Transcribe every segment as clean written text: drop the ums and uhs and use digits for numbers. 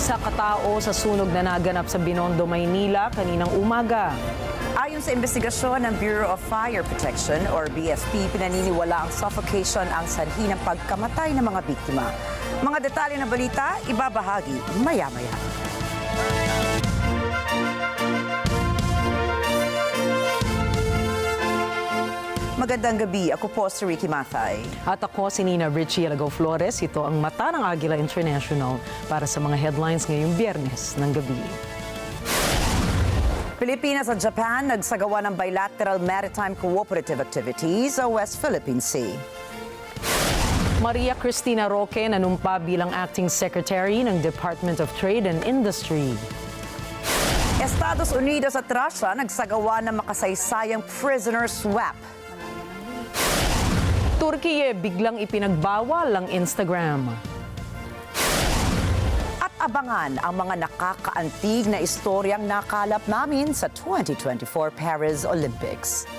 Isa katao sa sunog na naganap sa Binondo, Maynila kaninang umaga. Ayon sa investigasyon ng Bureau of Fire Protection or BFP, pinaniniwala ang suffocation ang sanhi ng pagkamatay ng mga biktima. Mga detalye ng balita, ibabahagi maya-maya. Magandang gabi. Ako po si Ricky Mathay. At ako si Nina Richie Alago Flores. Ito ang Mata ng Agila International para sa mga headlines ngayong Biyernes ng gabi. Pilipinas at Japan nagsagawa ng bilateral maritime cooperative activities sa West Philippine Sea. Maria Cristina Roque nanumpa bilang Acting Secretary ng Department of Trade and Industry. Estados Unidos at Russia nagsagawa ng makasaysayang prisoner swap. Turkiye biglang ipinagbawal ang Instagram. At abangan ang mga nakakaantig na istoryang nakalap namin sa 2024 Paris Olympics.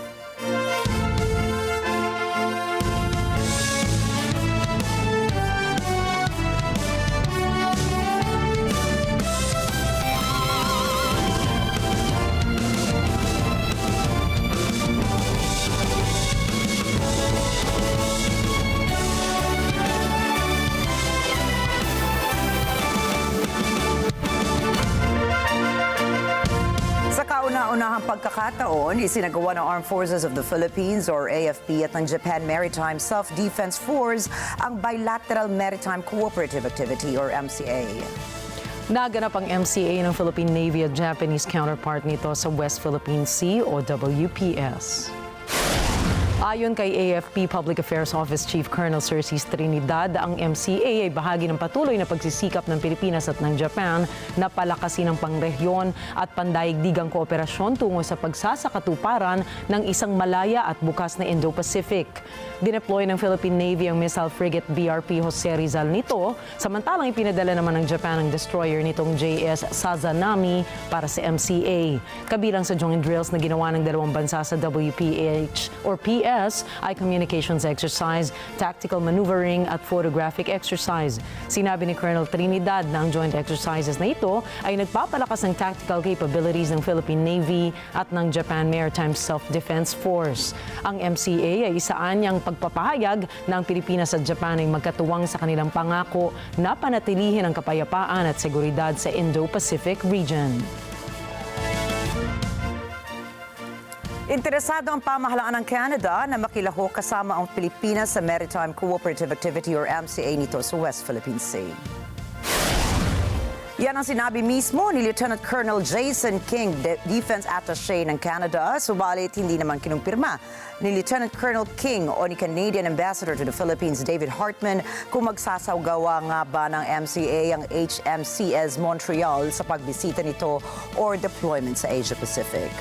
Kauna-unahang pagkakataon, isinagawa ng Armed Forces of the Philippines or AFP at ng Japan Maritime Self-Defense Force ang Bilateral Maritime Cooperative Activity or MCA. Naganap ang MCA ng Philippine Navy at Japanese counterpart nito sa West Philippine Sea o WPS. Ayon kay AFP Public Affairs Office Chief Colonel Cercis Trinidad, ang MCA ay bahagi ng patuloy na pagsisikap ng Pilipinas at ng Japan na palakasin ang pangrehiyon at pandaigdigang kooperasyon tungo sa pagsasakatuparan ng isang malaya at bukas na Indo-Pacific. Dineploy ng Philippine Navy ang missile frigate BRP Jose Rizal nito, samantalang ipinadala naman ng Japan ang destroyer nitong JS Sazanami para sa MCA. Kabilang sa joint drills na ginawa ng dalawang bansa sa WPH or PS ay communications exercise, tactical maneuvering at photographic exercise. Sinabi ni Colonel Trinidad na ang joint exercises na ito ay nagpapalakas ng tactical capabilities ng Philippine Navy at ng Japan Maritime Self-Defense Force. Ang MCA ay isaan niyang pagpapahayag na ang Pilipinas at Japan ay magkatuwang sa kanilang pangako na panatilihin ang kapayapaan at seguridad sa Indo-Pacific region. Interesado ang pamahalaan ng Canada na makilahok kasama ang Pilipinas sa Maritime Cooperative Activity or MCA nito sa West Philippine Sea. Yan ang sinabi mismo ni Lieutenant Colonel Jason King, Defense Attaché ng Canada, subalit hindi naman kinumpirma ni Lieutenant Colonel King o ni Canadian Ambassador to the Philippines David Hartman kung magsasawgawa nga ba ng MCA ang HMCS Montreal sa pagbisita nito or deployment sa Asia Pacific.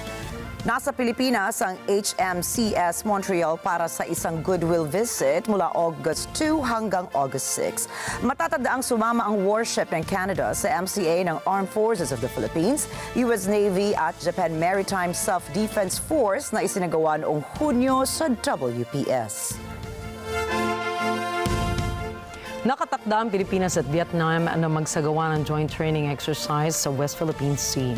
Nasa Pilipinas ang HMCS Montreal para sa isang goodwill visit mula August 2 hanggang August 6. Matatandaang sumama ang warship ng Canada sa MCA ng Armed Forces of the Philippines, US Navy at Japan Maritime Self-Defense Force na isinagawa noong Hunyo sa WPS. Nakatakda ang Pilipinas at Vietnam na magsagawa ng joint training exercise sa West Philippine Sea.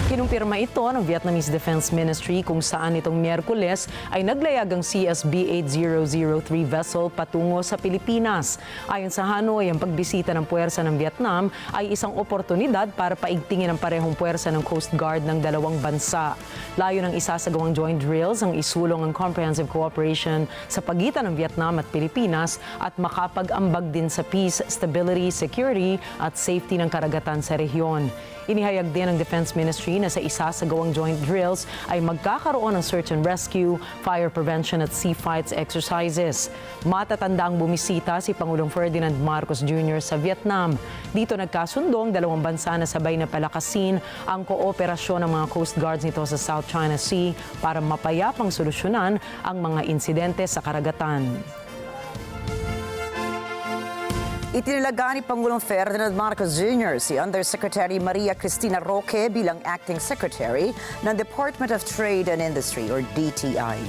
Kinumpirma ito ng Vietnamese Defense Ministry kung saan itong Miyerkules ay naglayag ang CSB 8003 vessel patungo sa Pilipinas. Ayon sa Hanoi, ang pagbisita ng puwersa ng Vietnam ay isang oportunidad para paigtingin ang parehong puwersa ng Coast Guard ng dalawang bansa. Layo ng isasagawang joint drills ang isulong ang comprehensive cooperation sa pagitan ng Vietnam at Pilipinas at makapag-ambag din sa peace, stability, security at safety ng karagatan sa rehiyon. Inihayag din ng Defense Ministry na sa isasagawang joint drills ay magkakaroon ng search and rescue, fire prevention at sea fights exercises. Matatanda ang bumisita si Pangulong Ferdinand Marcos Jr. sa Vietnam. Dito nagkasundong dalawang bansa na sabay na palakasin ang kooperasyon ng mga Coast Guards nito sa South China Sea para mapayapang solusyonan ang mga insidente sa karagatan. Itinilaga ni Pangulong Ferdinand Marcos Jr. si Undersecretary Maria Cristina Roque bilang Acting Secretary ng Department of Trade and Industry or DTI.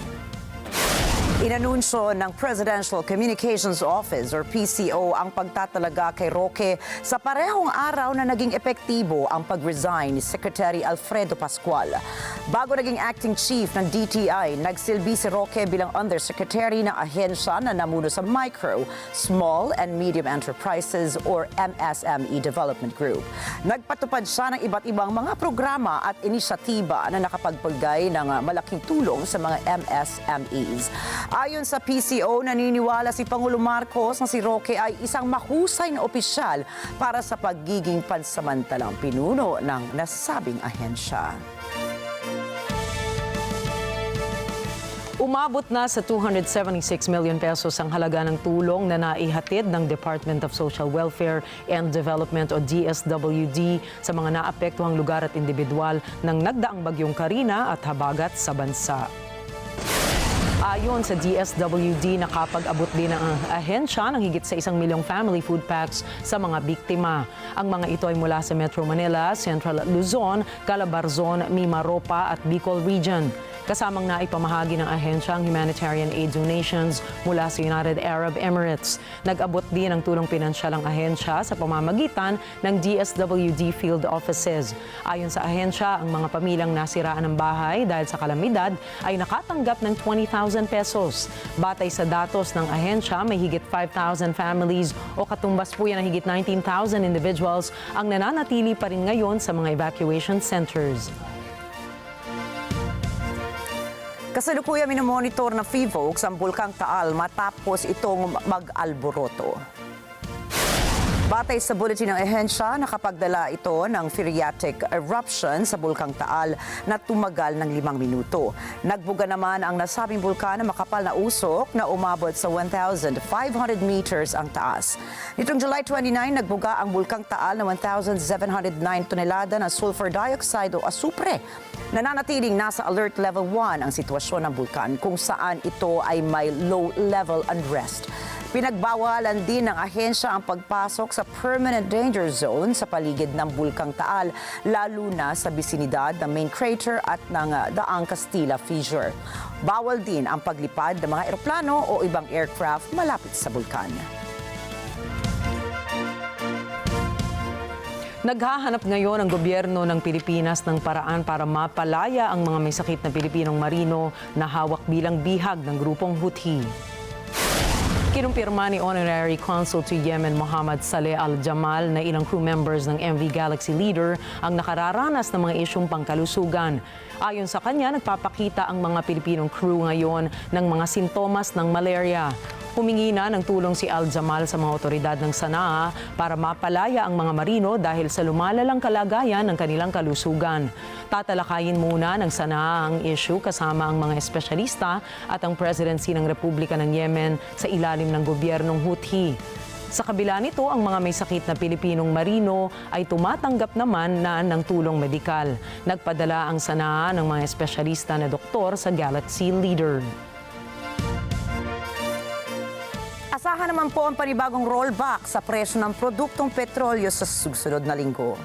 Inanunsyo ng Presidential Communications Office or PCO ang pagtatalaga kay Roque sa parehong araw na naging epektibo ang pag-resign ni Secretary Alfredo Pascual. Bago naging acting chief ng DTI, nagsilbi si Roque bilang undersecretary ng ahensya na namuno sa Micro, Small and Medium Enterprises or MSME Development Group. Nagpatupad siya ng iba't ibang mga programa at inisyatiba na nakapagbigay ng malaking tulong sa mga MSMEs. Ayon sa PCO, naniniwala si Pangulo Marcos na si Roque ay isang mahusay na opisyal para sa pagiging pansamantalang pinuno ng nasabing ahensya. Umabot na sa 276 million pesos ang halaga ng tulong na naihatid ng Department of Social Welfare and Development o DSWD sa mga naapektuhang lugar at individual ng nagdaang bagyong Karina at habagat sa bansa. Ayon sa DSWD, nakapag-abot din ang ahensya ng higit sa 1 milyong family food packs sa mga biktima. Ang mga ito ay mula sa Metro Manila, Central Luzon, Calabarzon, Mimaropa at Bicol Region. Kasamang naipamahagi ng ahensya ang humanitarian aid donations mula sa United Arab Emirates. Nag-abot din ang tulong pinansyal ang ahensya sa pamamagitan ng DSWD field offices. Ayon sa ahensya, ang mga pamilyang nasiraan ng bahay dahil sa kalamidad ay nakatanggap ng 20,000 pesos. Batay sa datos ng ahensya, may higit 5,000 families o katumbas po yan ng higit 19,000 individuals ang nananatili pa rin ngayon sa mga evacuation centers. Kasalukuyan minomonitor na FIVOX ang Bulkang Taal matapos itong mag-alboroto. Batay sa bulletin ng ehensya, nakapagdala ito ng phreatic eruption sa Bulkang Taal na tumagal ng 5 minuto. Nagbuga naman ang nasabing bulkan na makapal na usok na umabot sa 1,500 meters ang taas. Nitong July 29, nagbuga ang Bulkang Taal na 1,709 tonelada ng sulfur dioxide o asupre. Nananatiling nasa alert level 1 ang sitwasyon ng bulkan kung saan ito ay may low-level unrest. Pinagbawalan din ng ahensya ang pagpasok sa permanent danger zone sa paligid ng Bulkang Taal, lalo na sa bisinidad ng main crater at ng Daang Castilla Fissure. Bawal din ang paglipad ng mga eroplano o ibang aircraft malapit sa bulkan. Naghahanap ngayon ang gobyerno ng Pilipinas ng paraan para mapalaya ang mga may sakit na Pilipinong marino na hawak bilang bihag ng grupong Houthi. Kinumpirma ni Honorary Consul to Yemen Mohammad Saleh Al-Jamal na ilang crew members ng MV Galaxy Leader ang nakararanas ng mga isyong pangkalusugan. Ayon sa kanya, nagpapakita ang mga Pilipinong crew ngayon ng mga sintomas ng malaria. Humingi na ng tulong si Al-Jamal sa mga otoridad ng Sanaa para mapalaya ang mga marino dahil sa lumalalang kalagayan ng kanilang kalusugan. Tatalakayin muna ng Sanaa ang issue kasama ang mga espesyalista at ang Presidency ng Republika ng Yemen sa ilalim ng gobyernong Houthi. Sa kabila nito, ang mga may sakit na Pilipinong marino ay tumatanggap naman na ng tulong medikal. Nagpadala ang Sanaa ng mga espesyalista na doktor sa Galaxy Leader. Asahan naman po ang panibagong rollback sa presyo ng produktong petrolyo sa susunod na linggo.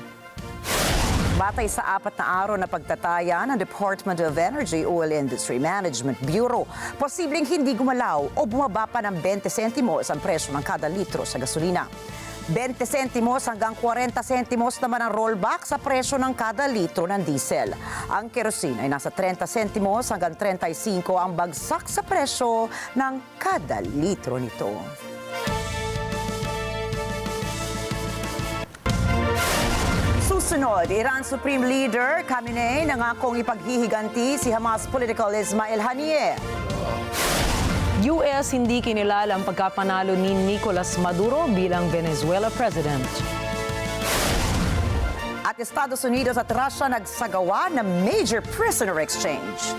Batay sa 4 na araw na pagtataya ng Department of Energy Oil Industry Management Bureau, posibleng hindi gumalaw o bumaba pa ng 20 sentimos ang presyo ng kada litro sa gasolina. 20 sentimos hanggang 40 sentimos naman ang rollback sa presyo ng kada litro ng diesel. Ang kerosene ay nasa 30 sentimos hanggang 35 ang bagsak sa presyo ng kada litro nito. Susunod, Iran Supreme Leader Khamenei nangakong ipaghihiganti si Hamas political Ismail Haniyeh. US hindi kinilala ang pagkapanalo ni Nicolas Maduro bilang Venezuela President. At Estados Unidos at Russia nagsagawa ng major prisoner exchange.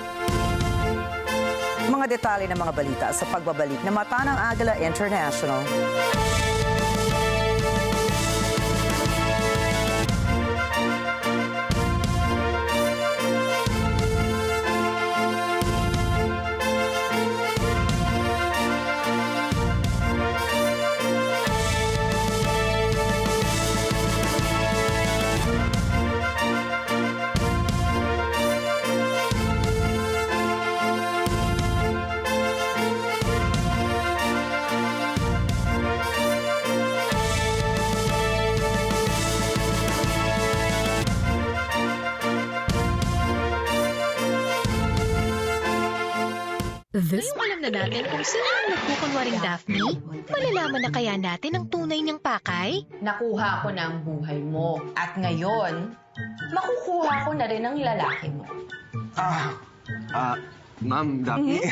Mga detalye ng mga balita sa pagbabalik na Mata ng Agila International. Ngayong alam na natin kung sino ang nagkukunwaring Daphne, malalaman na kaya natin ang tunay niyang pakay? Nakuha ko na ang buhay mo. At ngayon, makukuha ko na rin ang lalaki mo. Ma'am, Daphne,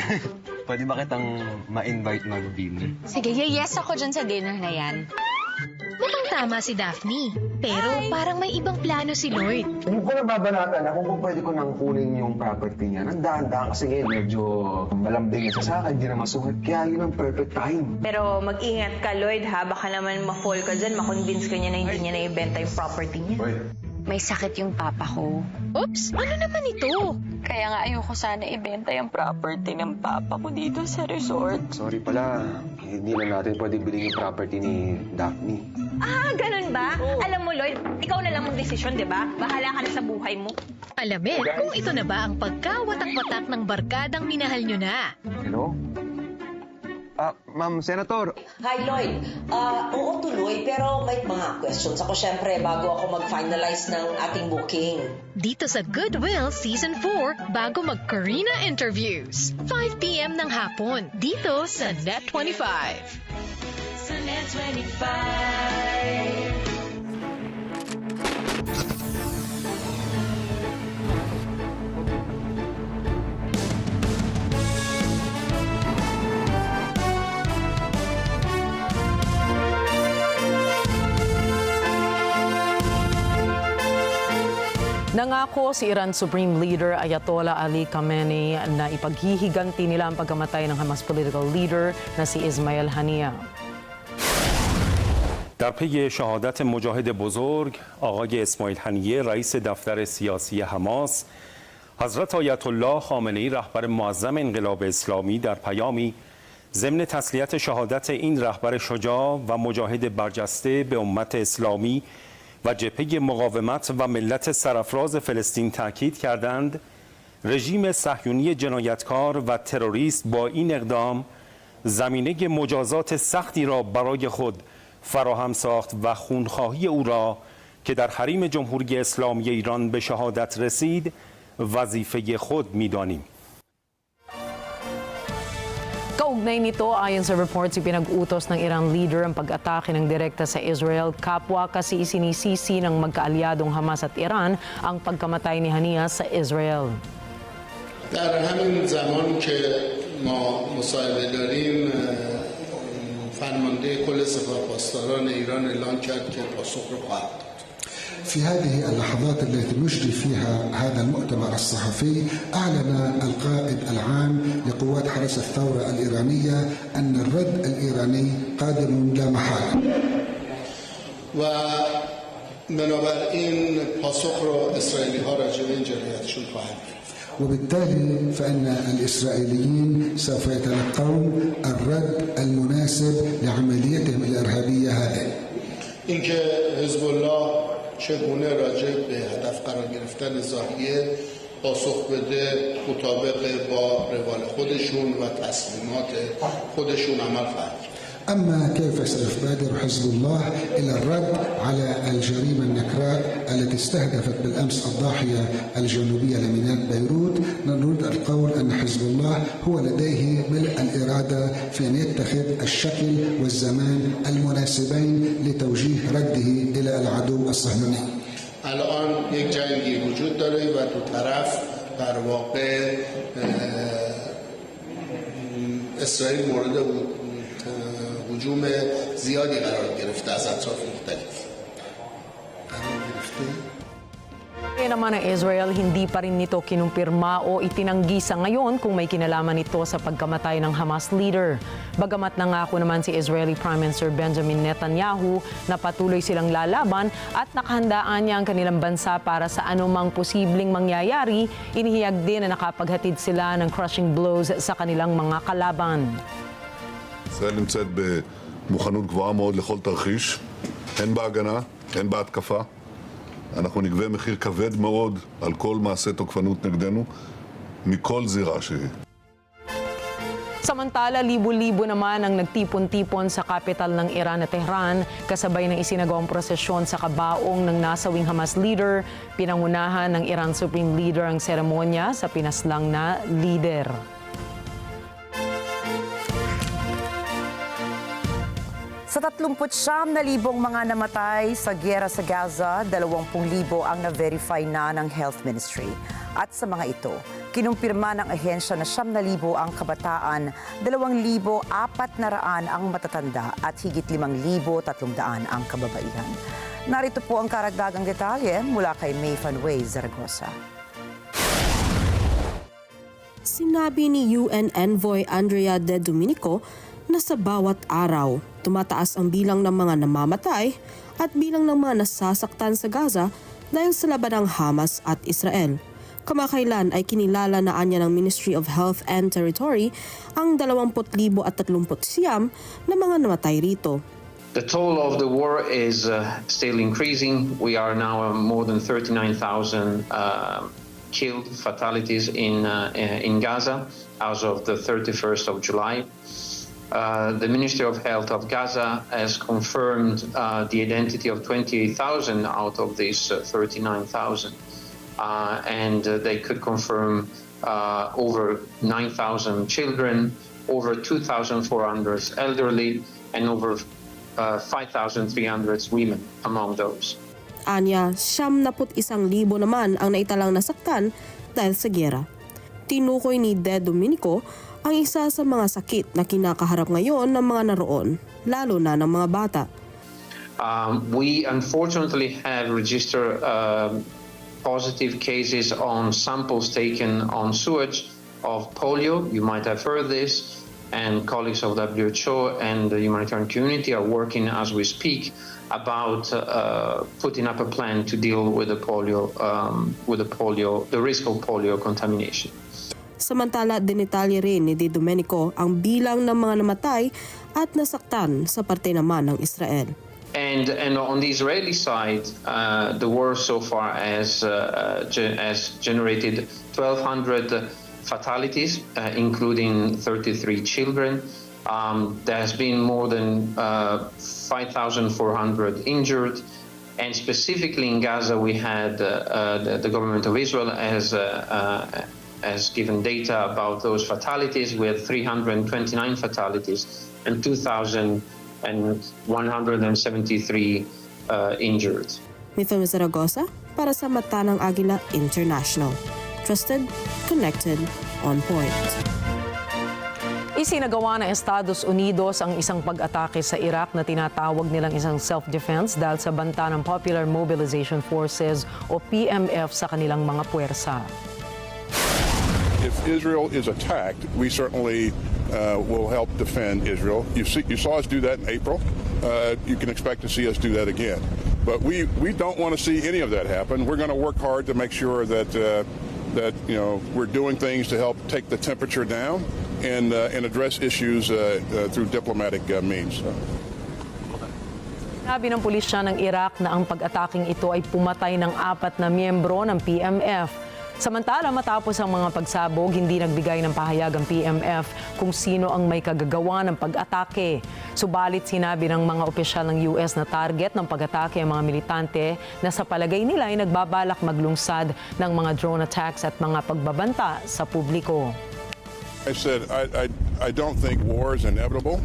pwede ba kitang ma-invite mag-dinner? Sige, yes ako dyan sa dinner na yan. Mukhang tama si Daphne, pero parang may ibang plano si Lloyd. Hindi ko nababanatan na kung pwede ko nang kunin yung property niya. Nandaan-daan kasi medyo malambing siya sa akin, hindi na masukat. Kaya yun ang perfect time. Pero mag-ingat ka, Lloyd, ha? Baka naman ma-fall ka dyan, makonvince ka niya na hindi niya na-ibenta yung property niya. Lloyd. May sakit yung papa ko. Oops, ano naman ito? Kaya nga ayoko sana ibenta yung property ng papa ko dito sa resort. Sorry pala, hindi na natin pwede bilhin yung property ni Daphne. Ganun ba? Alam mo, Lloyd, ikaw na lang mag-desisyon, di ba? Bahala ka na sa buhay mo. Alamin kung ito na ba ang pagkawatak-watak ng barkadang minahal nyo na. Hello? Ma'am Senator. Hi, Lloyd. Oo, tuloy, pero may mga questions ako syempre bago ako mag-finalize ng ating booking. Dito sa Goodwill Season 4, bago mag-Karina Interviews. 5 p.m. ng hapon, dito sa Net 25. Sa Net 25. Nangako si Iran Supreme Leader Ayatollah Ali Khamenei na ipaghihiganti nila ang pagkamatay ng Hamas political leader na si Ismail Haniyeh. در پی شهادت مجاهد بزرگ آقای اسماعیل هنیه رئیس دفتر سیاسی حماس، حضرت آیت الله خامنه‌ای رهبر معظم انقلاب اسلامی در پیامی ضمن تسلیت شهادت این رهبر شجاع و مجاهد برجسته به امت اسلامی و جبهه مقاومت و ملت سرافراز فلسطین تاکید کردند رژیم صهیونی جنایتکار و تروریست با این اقدام زمینه مجازات سختی را برای خود فراهم ساخت و خونخواهی او را که در حریم جمهوری اسلامی ایران به شهادت رسید وظیفه خود می‌دانیم. Kaugnay nito, ayon sa reports, ipinag-utos ng Iran leader ang pag-atake ng direkta sa Israel. Kapwa kasi isinisisi ng magkaalyadong Hamas at Iran ang pagkamatay ni Haniyeh sa Israel. در همین زمان که ما مصاحبه داریم فرمانده کل سپاهپاسداران ایران اعلام کرد که پاسخ رو خواهد داد. في هذه اللحظات التي نجري فيها هذا المؤتمر الصحفي أعلن القائد العام لقوات حرس الثورة الإيرانية أن الرد الإيراني قادم لا محالة. و بنابراین پاسخ رو اسرائیلی ها راجع به این جنایتشون خواهند گرفت. وبالتالي فإن الإسرائيليين سوف يتلقون الرد المناسب لعمليتهم الإرهابية هذه. اینکه حزب الله چگونه راجع به هدف قرار گرفتن ضاحیه پاسخ بده مطابق با روال خودشون و تصمیمات خودشون عمل خواهد کرد. أما كيف سيبادر حزب الله إلى الرد على الجريمة النكراء التي استهدفت بالأمس الضاحية الجنوبية لمدينة بيروت، نريد القول أن حزب الله هو لديه ملء الإرادة في أن يتخذ الشكل والزمان المناسبين لتوجيه رده إلى العدو الصهيوني. الان یک جنگی وجود داره و دو طرف در واقع اسرائیل مورد هجوم زیادی قرار گرفته از اطراف مختلف. Kaya naman ng Israel, hindi pa rin nito kinumpirma o itinanggi sa ngayon kung may kinalaman nito sa pagkamatay ng Hamas leader. Bagamat nangako naman si Israeli Prime Minister Benjamin Netanyahu na patuloy silang lalaban at nakahandaan niya ang kanilang bansa para sa anumang posibleng mangyayari, inihiyag din na nakapaghatid sila ng crushing blows sa kanilang mga kalaban. ישראל נמצאת במוכנות גבוהה מאוד לכל תרחיש, הן בהגנה, הן בהתקפה. אנחנו נגבה מחיר כבד מאוד על כל מעשה תוקפנות נגדנו, מכל זירה שהיא. Samantala, libo-libo naman ang nagtipon-tipon sa kapital ng Iran na Tehran kasabay ng isinagawang prosesyon sa kabaong ng nasawing Hamas leader. Pinangunahan ng Iran Supreme Leader ang seremonya sa pinaslang na leader. Sa 39,000 mga namatay sa giyera sa Gaza, 20,000 ang na-verify na ng Health Ministry. At sa mga ito, kinumpirma ng ahensya na 9,000 ang kabataan, 2,400 ang matatanda at higit 5,300 ang kababaihan. Narito po ang karagdagang detalye mula kay May Fanway Zaragoza. Sinabi ni UN Envoy Andrea De Domenico na sa bawat araw, tumataas ang bilang ng mga namamatay at bilang ng mga nasasaktan sa Gaza dahil sa laban ng Hamas at Israel. Kamakailan ay kinilala na anya ng Ministry of Health and Territory ang 20,039 na mga namatay rito. The toll of the war is still increasing. We are now more than 39,000 killed, fatalities in Gaza as of the 31st of July. The Ministry of Health of Gaza has confirmed the identity of 28,000 out of these 39,000. And they could confirm over 9,000 children, over 2,400 elderly, and over 5,300 women among those. Anya, 71,000 naman ang naitalang nasaktan dahil sa giyera. Tinukoy ni De Domenico ang isa sa mga sakit na kinakaharap ngayon ng mga naroon, lalo na ng mga bata. We unfortunately have registered positive cases on samples taken on sewage of polio. You might have heard this, and colleagues of WHO and the humanitarian community are working as we speak about putting up a plan to deal with the risk of polio contamination. Samantala, dinitalye rin ni De Domenico ang bilang ng mga namatay at nasaktan sa parte naman ng Israel. And on the Israeli side, the war so far has generated 1,200 fatalities, including 33 children. There has been more than 5,400 injured. And specifically in Gaza, we had the government of Israel has given data about those fatalities. We had 329 fatalities and 2,173 injured. Mifem Zaragoza para sa Mata ng Agila International. Trusted, connected, on point. Isinagawa ng Estados Unidos ang isang pag-atake sa Iraq na tinatawag nilang isang self-defense dahil sa banta ng Popular Mobilization Forces o PMF sa kanilang mga puwersa. If Israel is attacked, we certainly will help defend Israel. You saw us do that in April. You can expect to see us do that again. But we don't want to see any of that happen. We're going to work hard to make sure that we're doing things to help take the temperature down and address issues through diplomatic means. Sabi ng pulisya ng Iraq na ang pag-ataking ito ay pumatay ng 4 na miyembro ng PMF. Samantala, matapos ang mga pagsabog, hindi nagbigay ng pahayag ang PMF kung sino ang may kagagawa ng pag-atake. Subalit sinabi ng mga opisyal ng US na target ng pag-atake ang mga militante na sa palagay nila ay nagbabalak maglungsad ng mga drone attacks at mga pagbabanta sa publiko. I said I don't think war is inevitable.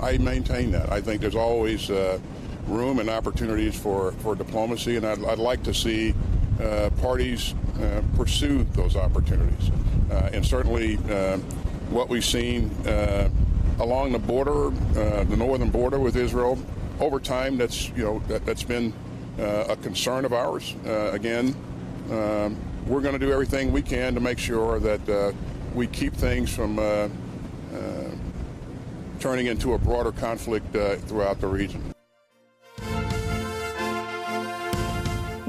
I maintain that. I think there's always room and opportunities for diplomacy, and I'd like to see parties pursue those opportunities. And certainly what we've seen along the border, the northern border with Israel, over time that's been a concern of ours. Again, we're going to do everything we can to make sure that we keep things from turning into a broader conflict throughout the region.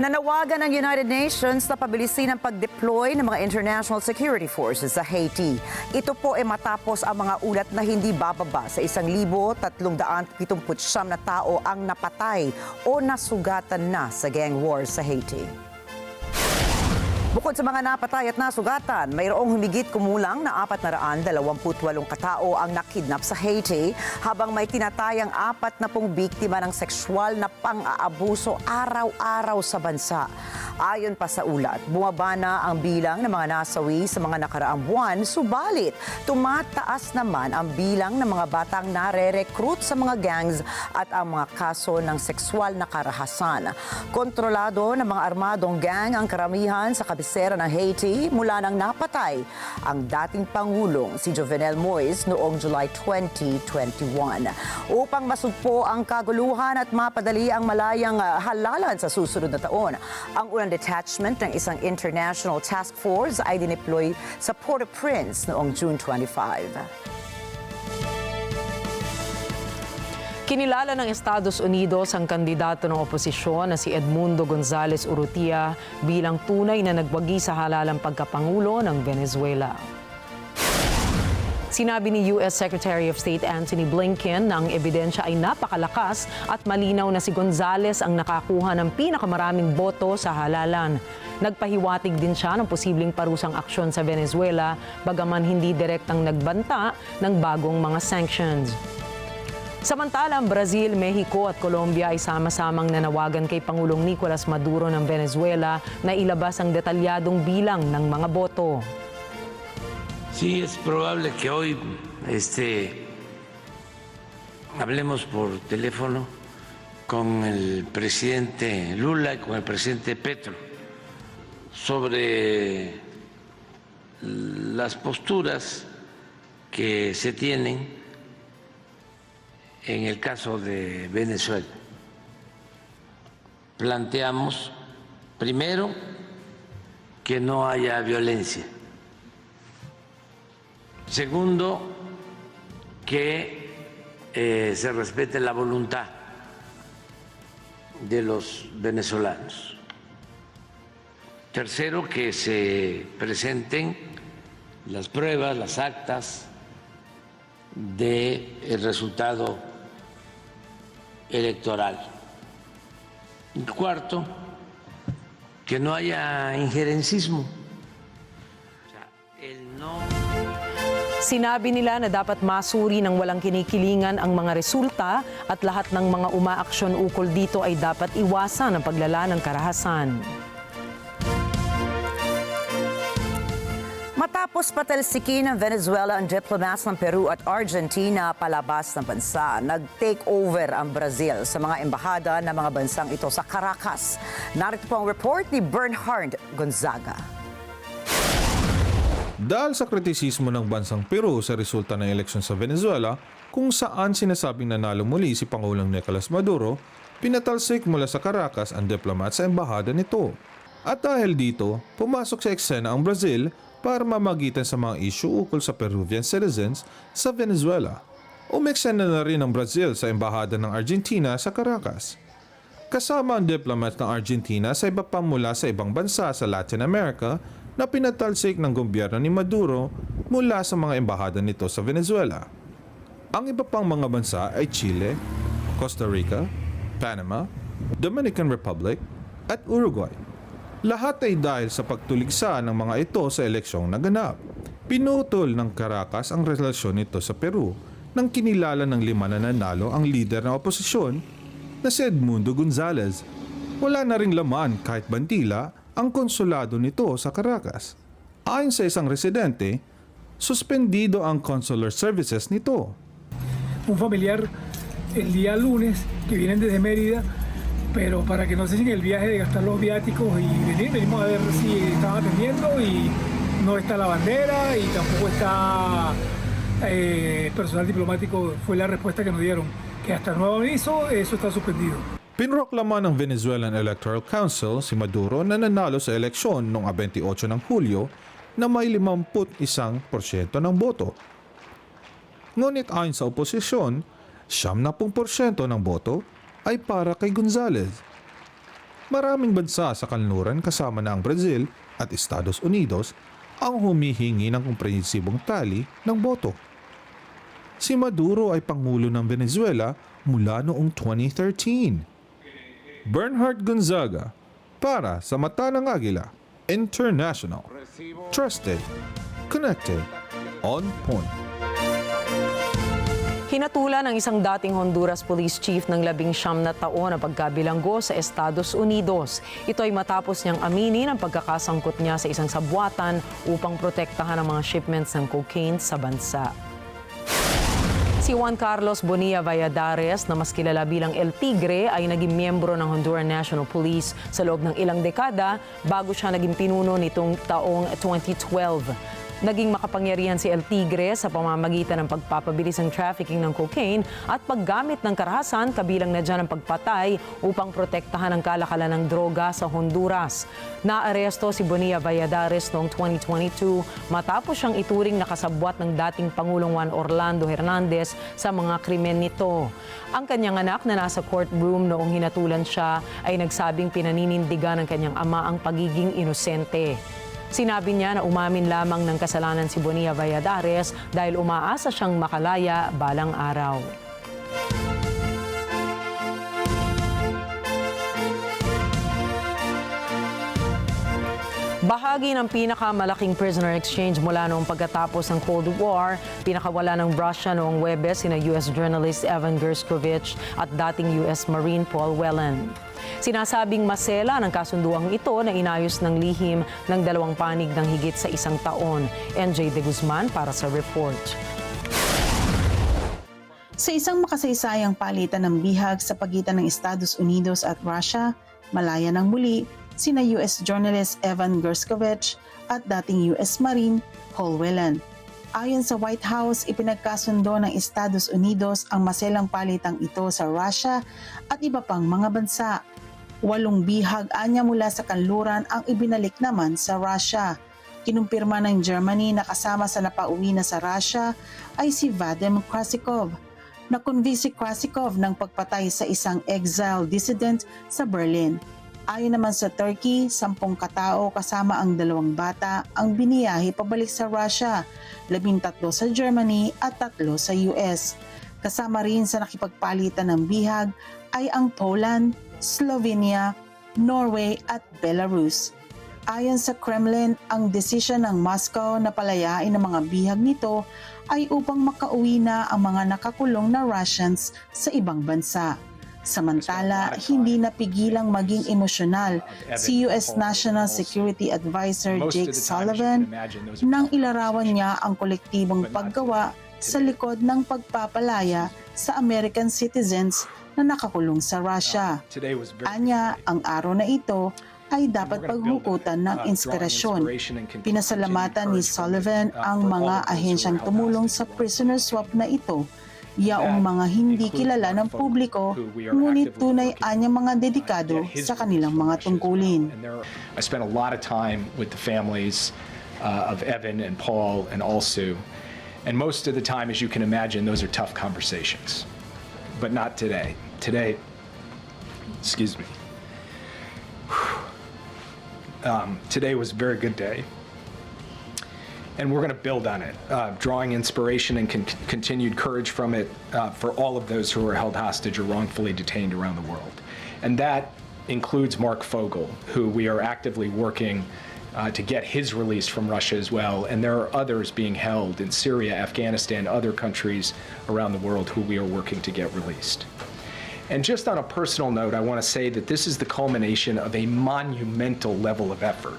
Nanawagan ng United Nations na pabilisin ang pag-deploy ng mga international security forces sa Haiti. Ito po ay matapos ang mga ulat na hindi bababa sa 1,379 na tao ang napatay o nasugatan na sa gang war sa Haiti. Bukod sa mga napatay at nasugatan, mayroong humigit kumulang na 428 katao ang nakidnap sa Haiti habang may tinatayang 40 biktima ng sexual na pang-aabuso araw-araw sa bansa. Ayon pa sa ulat, bumaba na ang bilang ng mga nasawi sa mga nakaraang buwan, subalit tumataas naman ang bilang ng mga batang nare-recruit sa mga gangs at ang mga kaso ng sexual na karahasan. Kontrolado ng mga armadong gang ang karamihan sa kabisera ng Haiti mula nang napatay ang dating Pangulong si Jovenel Moïse noong July 2021. Upang masugpo ang kaguluhan at mapadali ang malayang halalan sa susunod na taon, ang unang detachment ng isang international task force ay dineploy sa Port-au-Prince noong June 25. Kinilala ng Estados Unidos ang kandidato ng oposisyon na si Edmundo Gonzalez Urrutia bilang tunay na nagwagi sa halalang pagkapangulo ng Venezuela. Sinabi ni U.S. Secretary of State Antony Blinken na ang ebidensya ay napakalakas at malinaw na si Gonzales ang nakakuha ng pinakamaraming boto sa halalan. Nagpahiwatig din siya ng posibleng parusang aksyon sa Venezuela bagaman hindi direktang nagbanta ng bagong mga sanctions. Samantala, ang Brazil, Mexico at Colombia ay sama-samang nanawagan kay Pangulong Nicolas Maduro ng Venezuela na ilabas ang detalyadong bilang ng mga boto. Sí, es probable que hoy hablemos por teléfono con el presidente Lula y con el presidente Petro sobre las posturas que se tienen en el caso de Venezuela. Planteamos, primero, que no haya violencia. Segundo, que se respete la voluntad de los venezolanos. Tercero, que se presenten las pruebas, las actas del resultado electoral. Y cuarto, que no haya injerencismo. O sea, el no. Sinabi nila na dapat masuri ng walang kinikilingan ang mga resulta at lahat ng mga umaaksyon ukol dito ay dapat iwasan ang paglala ng karahasan. Matapos patalsikin ng Venezuela ang diplomats ng Peru at Argentina palabas ng bansa, nag-take over ang Brazil sa mga embahada ng mga bansang ito sa Caracas. Narito po ang report ni Bernhard Gonzaga. Dahil sa kritisismo ng bansang Peru sa resulta ng eleksyon sa Venezuela, kung saan sinasabing nanalo muli si Pangulong Nicolas Maduro, pinatalsik mula sa Caracas ang diplomat sa embahada nito. At dahil dito, pumasok sa eksena ang Brazil para mamagitan sa mga isyu ukol sa Peruvian citizens sa Venezuela. Umeksena na rin ang Brazil sa embahada ng Argentina sa Caracas. Kasama ang diplomat ng Argentina sa iba pa mula sa ibang bansa sa Latin America na pinatalsik ng gobyerno ni Maduro mula sa mga embahada nito sa Venezuela. Ang iba pang mga bansa ay Chile, Costa Rica, Panama, Dominican Republic at Uruguay. Lahat ay dahil sa pagtuligsa ng mga ito sa eleksyong naganap. Pinutol ng Caracas ang relasyon nito sa Peru nang kinilala ng 5 na nanalo ang lider ng oposisyon na si Edmundo Gonzalez. Wala na ring laman kahit bandila ang konsulado nito sa Caracas. Ayon sa isang residente, suspendido ang consular services nito. Un familiar el día lunes que vienen desde Mérida, pero para que no se sigan el viaje de gastar los viáticos y venimos a ver si están atendiendo y no está la bandera y tampoco está personal diplomático, fue la respuesta que nos dieron, que hasta nuevo aviso eso está suspendido. Pinroklama ng Venezuelan Electoral Council si Maduro na nanalo sa eleksyon noong 28 ng Hulyo na may 51% ng boto. Ngunit ayon sa oposisyon, 70% ng boto ay para kay Gonzalez. Maraming bansa sa kanluran kasama na ang Brazil at Estados Unidos ang humihingi ng komprehensibong tali ng boto. Si Maduro ay Pangulo ng Venezuela mula noong 2013. Bernhard Gonzaga para sa Mata ng Agila International. Trusted, connected, on point. Hinatulan ng isang dating Honduras Police Chief ng 19 na taon na pagkabilanggo sa Estados Unidos. Ito ay matapos niyang aminin ang pagkakasangkot niya sa isang sabwatan upang protektahan ang mga shipments ng cocaine sa bansa. Si Juan Carlos Bonilla Valladares, na mas kilala bilang El Tigre, ay naging miyembro ng Honduran National Police sa loob ng ilang dekada bago siya naging pinuno nitong taong 2012. Naging makapangyarihan si El Tigre sa pamamagitan ng pagpapabilis ng trafficking ng cocaine at paggamit ng karahasan, kabilang na dyan ang pagpatay upang protektahan ang kalakalan ng droga sa Honduras. Naaresto si Bonilla Valladares noong 2022 matapos siyang ituring na kasabwat ng dating Pangulong Juan Orlando Hernandez sa mga krimen nito. Ang kanyang anak na nasa courtroom noong hinatulan siya ay nagsabing pinaninindigan ng kanyang ama ang pagiging inosente. Sinabi niya na umamin lamang ng kasalanan si Bonilla Valladares dahil umaasa siyang makalaya balang araw. Bahagi ng pinakamalaking prisoner exchange mula noong pagkatapos ng Cold War, pinakawala ng Russia noong Huwebes sina US journalist Evan Gershkovich at dating US Marine Paul Whelan. Sinasabing masela ng kasunduang ito na inayos ng lihim ng dalawang panig ng higit sa isang taon. NJ De Guzman para sa report. Sa isang makasaysayang palitan ng bihag sa pagitan ng Estados Unidos at Russia, malaya ng muli sina US journalist Evan Gershkovich at dating US Marine Paul Whelan. Ayon sa White House, ipinagkasundo ng Estados Unidos ang maselang palitang ito sa Russia at iba pang mga bansa. 8 bihag anya mula sa kanluran ang ibinalik naman sa Russia. Kinumpirma ng Germany na kasama sa napauwi na sa Russia ay si Vadim Krasikov. Nakonvict si Krasikov ng pagpatay sa isang exile dissident sa Berlin. Ayon naman sa Turkey, 10 katao kasama ang 2 bata ang biniyahe pabalik sa Russia, 13 sa Germany at 3 sa US. Kasama rin sa nakipagpalitan ng bihag ay ang Poland, Slovenia, Norway at Belarus. Ayon sa Kremlin, ang desisyon ng Moscow na palayain ang mga bihag nito ay upang makauwi na ang mga nakakulong na Russians sa ibang bansa. Samantala, hindi napigilang maging emosyonal si US National Security Advisor Jake Sullivan nang ilarawan niya ang kolektibong paggawa sa likod ng pagpapalaya sa American citizens na nakakulong sa Russia. Anya, ang araw na ito ay dapat paghukutan ng inspirasyon. Pinasalamatan ni Sullivan ang mga ahensyang tumulong sa prisoner swap na ito, yaong mga hindi kilala ng publiko, ngunit tunay anyang mga dedikado sa kanilang mga tungkulin. I spent a lot of time with the families of Evan and Paul and also, and most of the time, as you can imagine, those are tough conversations. But not today. Today, excuse me. Today was a very good day. And we're going to build on it, drawing inspiration and continued courage from it for all of those who are held hostage or wrongfully detained around the world. And that includes Mark Fogel, who we are actively working to get his release from Russia as well. And there are others being held in Syria, Afghanistan, other countries around the world who we are working to get released. And just on a personal note, I want to say that this is the culmination of a monumental level of effort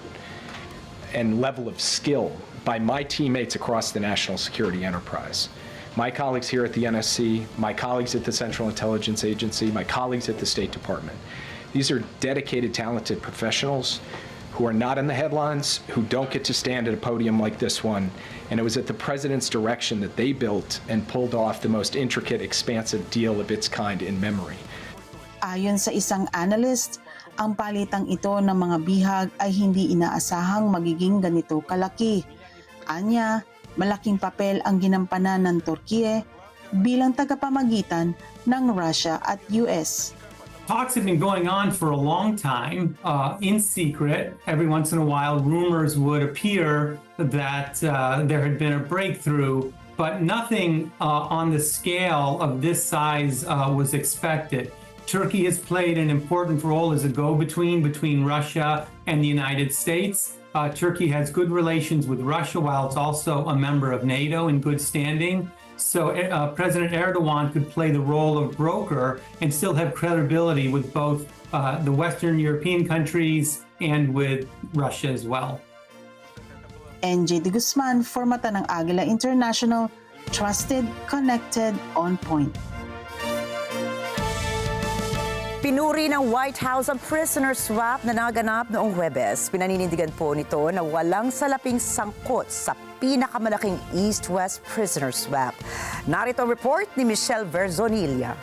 and level of skill by my teammates across the national security enterprise. My colleagues here at the NSC, my colleagues at the Central Intelligence Agency, my colleagues at the State Department. These are dedicated, talented professionals who are not in the headlines, who don't get to stand at a podium like this one. And it was at the President's direction that they built and pulled off the most intricate, expansive deal of its kind in memory. Ayon sa isang analyst, ang palitang ito ng mga bihag ay hindi inaasahang magiging ganito kalaki. Anya, malaking papel ang ginampanan ng Turkiye bilang tagapamagitan ng Russia at US. Talks have been going on for a long time in secret. Every once in a while, rumors would appear that there had been a breakthrough, but nothing on the scale of this size was expected. Turkey has played an important role as a go-between between Russia and the United States. Turkey has good relations with Russia while it's also a member of NATO in good standing. So President Erdogan could play the role of broker and still have credibility with both the Western European countries and with Russia as well. NJ De Guzman for Mata ng Agila International, trusted, connected, on point. Pinuri ng White House ang prisoner swap na naganap noong Huwebes. Pinaninindigan po nito na walang salaping sangkot sa pinakamalaking East-West prisoner swap. Narito ang report ni Michelle Verzonilla.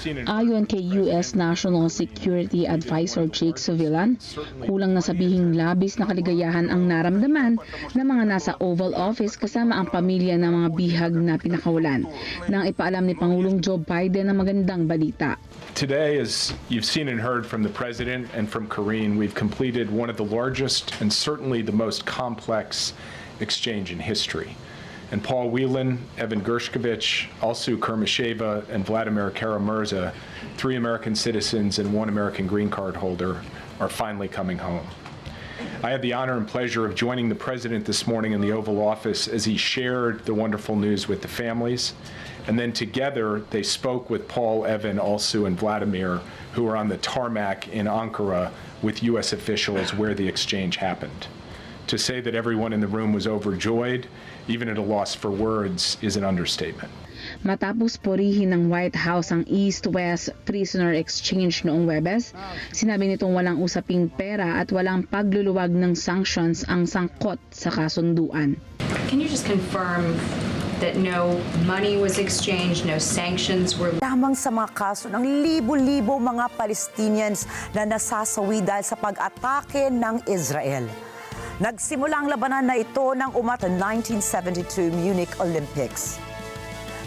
Ayon kay U.S. National Security Advisor Jake Sullivan, kulang na sabihing labis na kaligayahan ang naramdaman ng mga nasa Oval Office kasama ang pamilya ng mga bihag na pinakawalan nang ipaalam ni Pangulong Joe Biden ang magandang balita. Today, as you've seen and heard from the President and from Karine, we've completed one of the largest and certainly the most complex exchange in history. And Paul Whelan, Evan Gershkovich, Alsu Kermasheva, and Vladimir Kara-Murza, 3 American citizens and 1 American green card holder, are finally coming home. I had the honor and pleasure of joining the President this morning in the Oval Office as he shared the wonderful news with the families. And then together they spoke with Paul, Evan, Alsu, and Vladimir, who were on the tarmac in Ankara with U.S. officials where the exchange happened. To say that everyone in the room was overjoyed, even at a loss for words, is an understatement. Matapos purihin ng White House ang East-West prisoner exchange noong Huwebes, sinabi nitong walang usaping pera at walang pagluluwag ng sanctions ang sangkot sa kasunduan. Can you just confirm that no money was exchanged, no sanctions were... Lamang sa mga kaso ng libo-libo mga Palestinians na nasasawi dahil sa pag-atake ng Israel. Nagsimula ang labanan na ito ng umata 1972 Munich Olympics.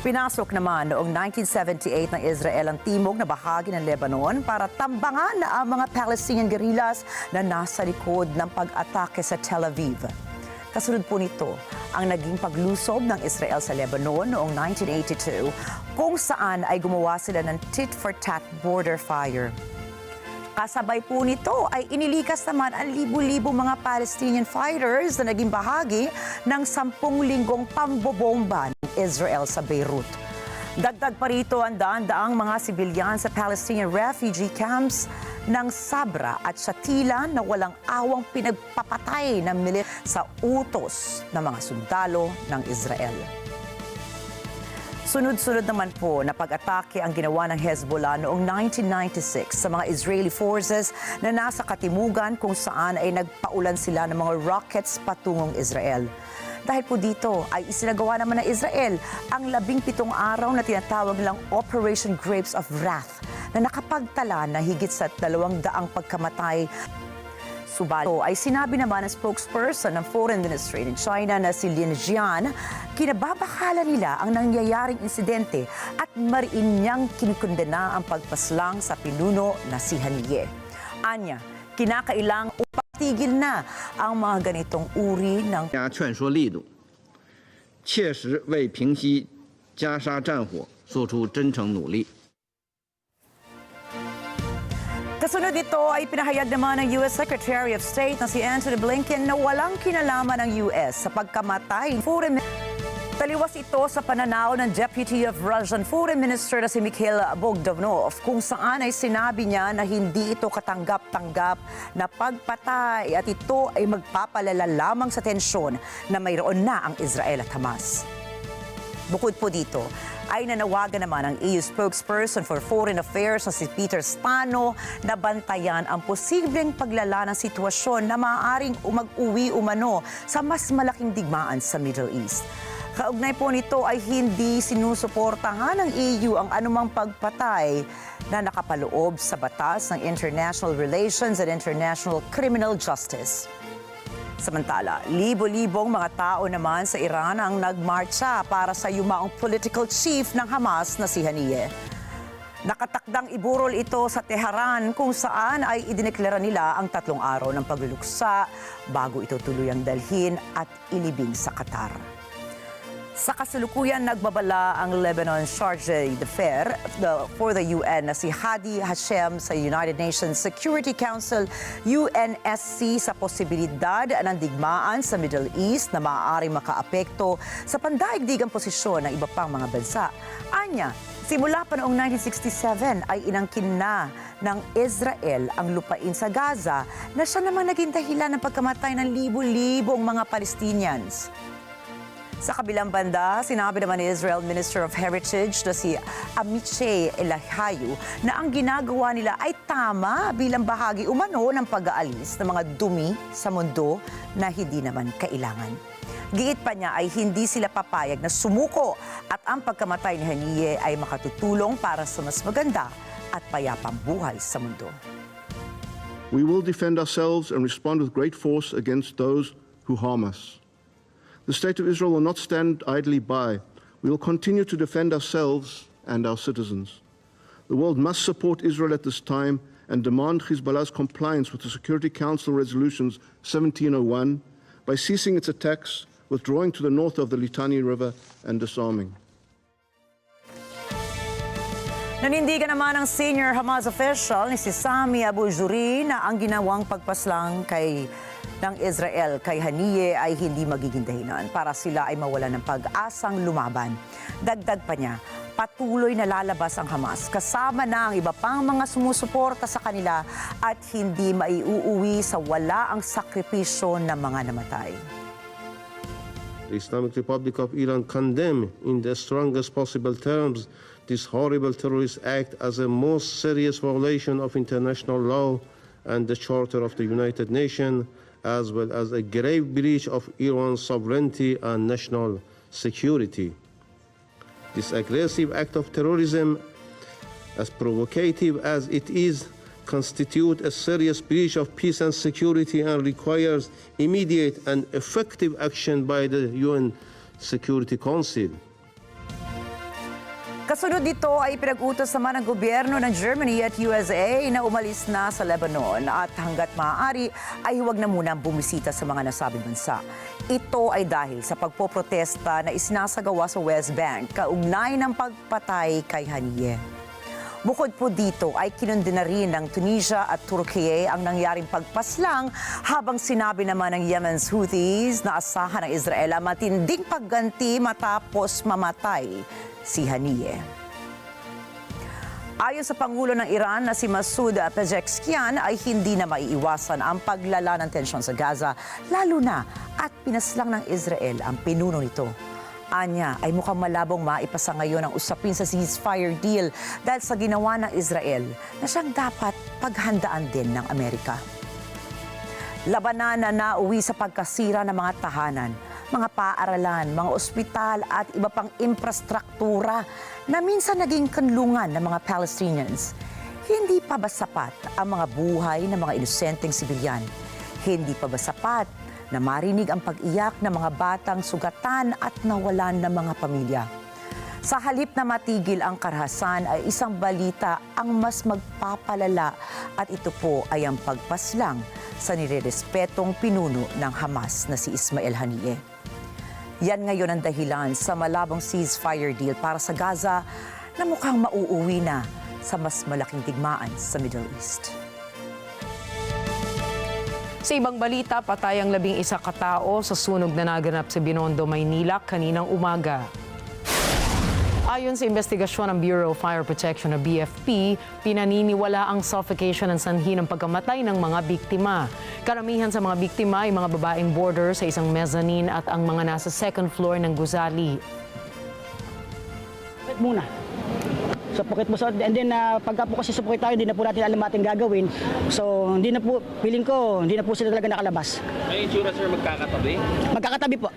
Pinasok naman noong 1978 ng Israel ang timog na bahagi ng Lebanon para tambangan na ang mga Palestinian guerrillas na nasa likod ng pag-atake sa Tel Aviv. Kasunod po nito ang naging paglusob ng Israel sa Lebanon noong 1982 kung saan ay gumawa sila ng tit-for-tat border fire. Kasabay po nito ay inilikas naman ang libu-libo mga Palestinian fighters na naging bahagi ng 10 linggong pambobomba ng Israel sa Beirut. Dagdag pa rito ang daan-daang mga sibilyan sa Palestinian refugee camps ng Sabra at Shatila na walang awang pinagpapatay ng sa utos ng mga sundalo ng Israel. Sunod-sunod naman po na pag-atake ang ginawa ng Hezbollah noong 1996 sa mga Israeli forces na nasa katimugan kung saan ay nagpaulan sila ng mga rockets patungong Israel. Dahil po dito ay isinagawa naman ng Israel ang 17 araw na tinatawag nilang Operation Grapes of Wrath na nakapagtala na higit sa 200 pagkamatay. Subalit ay sinabi naman ng spokesperson ng Foreign Ministry ng China na si Lin Jian, kinababakala nila ang nangyayaring insidente at mariin niyang kinukundena ang pagpaslang sa pinuno na si Haniyeh. Anya, kinakailang upatigil na ang mga ganitong uri ng 劝说力度，切实为平息加沙战火做出真诚努力。 Kasunod nito ay pinahayag naman ng U.S. Secretary of State na si Antony Blinken na walang kinalaman ng U.S. sa pagkamatay. Taliwas ito sa pananaw ng Deputy of Russian Foreign Minister na si Mikhail Bogdanov kung saan ay sinabi niya na hindi ito katanggap-tanggap na pagpatay at ito ay magpapalala lamang sa tensyon na mayroon na ang Israel at Hamas. Bukod po dito, ay nanawagan naman ang EU spokesperson for Foreign Affairs na si Peter Stano na bantayan ang posibleng paglala ng sitwasyon na maaaring mag-uwi umano sa mas malaking digmaan sa Middle East. Kaugnay po nito ay hindi sinusuportahan ng EU ang anumang pagpatay na nakapaloob sa batas ng International Relations and International Criminal Justice. Samantala, libo-libong mga tao naman sa Iran ang nagmarcha para sa yumaong political chief ng Hamas na si Haniyeh. Nakatakdang iburol ito sa Tehran kung saan ay idineklara nila ang 3 araw ng pagluluksa bago ito tuluyang dalhin at ilibing sa Qatar. Sa kasalukuyan, nagbabala ang Lebanon charge d'affaires for the UN na si Hadi Hashem sa United Nations Security Council UNSC sa posibilidad ng digmaan sa Middle East na maaaring makaapekto sa pandaigdigang posisyon ng iba pang mga bansa. Anya, simula pa noong 1967 ay inangkin na ng Israel ang lupain sa Gaza na siya namang naging dahilan ng pagkamatay ng libo-libong mga Palestinians. Sa kabilang banda, sinabi naman ni Israel Minister of Heritage na si Amichai Elahayu na ang ginagawa nila ay tama bilang bahagi umano ng pag-aalis ng mga dumi sa mundo na hindi naman kailangan. Giit pa niya ay hindi sila papayag na sumuko at ang pagkamatay ni Haniyeh ay makatutulong para sa mas maganda at payapang buhay sa mundo. We will defend ourselves and respond with great force against those who harm us. The State of Israel will not stand idly by. We will continue to defend ourselves and our citizens. The world must support Israel at this time and demand Hezbollah's compliance with the Security Council resolutions 1701 by ceasing its attacks, withdrawing to the north of the Litani River, and disarming. Nanindigan naman ang senior Hamas official ni si Sami Abu Juri na ang ginawang pagpaslang ng Israel kay Haniyeh ay hindi magiging dahilan para sila ay mawalan ng pag-asang lumaban. Dagdag pa niya, patuloy na lalabas ang Hamas kasama na ang iba pang mga sumusuporta sa kanila at hindi maiuuwi sa wala ang sakripisyo ng mga namatay. The Islamic Republic of Iran condemn in the strongest possible terms this horrible terrorist act as a most serious violation of international law and the Charter of the United Nations, as well as a grave breach of Iran's sovereignty and national security. This aggressive act of terrorism, as provocative as it is, constitutes a serious breach of peace and security and requires immediate and effective action by the UN Security Council. Kasunod nito ay pinag-utos naman ng gobyerno ng Germany at USA na umalis na sa Lebanon at hanggat maaari ay huwag na muna bumisita sa mga nasabing bansa. Ito ay dahil sa pagpoprotesta na isinasagawa sa West Bank kaugnay ng pagpatay kay Haniyeh. Bukod po dito ay kinundina rin ng Tunisia at Turkey ang nangyaring pagpaslang habang sinabi naman ng Yemen's Houthis na asahan ng Israel ang matinding pagganti matapos mamatay si Haniyeh. Ayon sa Pangulo ng Iran na si Masoud Pezeshkian ay hindi na maiiwasan ang paglala ng tensyon sa Gaza, lalo na at pinaslang ng Israel ang pinuno nito. Anya ay mukhang malabong maipasa ngayon ang usapin sa ceasefire deal dahil sa ginawa ng Israel na siyang dapat paghandaan din ng Amerika. Labanan na nauwi sa pagkasira ng mga tahanan, mga paaralan, mga ospital at iba pang infrastruktura na minsan naging kanlungan ng mga Palestinians. Hindi pa ba sapat ang mga buhay ng mga inosenteng sibilyan? Hindi pa ba sapat na marinig ang pag-iyak ng mga batang sugatan at nawalan ng mga pamilya? Sa halip na matigil ang karahasan ay isang balita ang mas magpapalala at ito po ay ang pagpaslang sa nirerespetong pinuno ng Hamas na si Ismail Haniyeh. Yan ngayon ang dahilan sa malabong ceasefire deal para sa Gaza na mukhang mauuwi na sa mas malaking digmaan sa Middle East. Sa ibang balita, patay ang 11 katao sa sunog na naganap sa Binondo, Maynila kaninang umaga. Ayon sa investigasyon ng Bureau of Fire Protection o BFP, pinaniniwala ang suffocation ng sanhi ng pagkamatay ng mga biktima. Karamihan sa mga biktima ay mga babaeng boarder sa isang mezzanine at ang mga nasa second floor ng gusali. Muna. Suffocate mo. And then pagka po kasi suffocate tayo, hindi na po natin alam ating gagawin. So hindi na po, feeling ko, hindi na po sila talaga nakalabas. May itsura sir, magkakatabi? Magkakatabi po.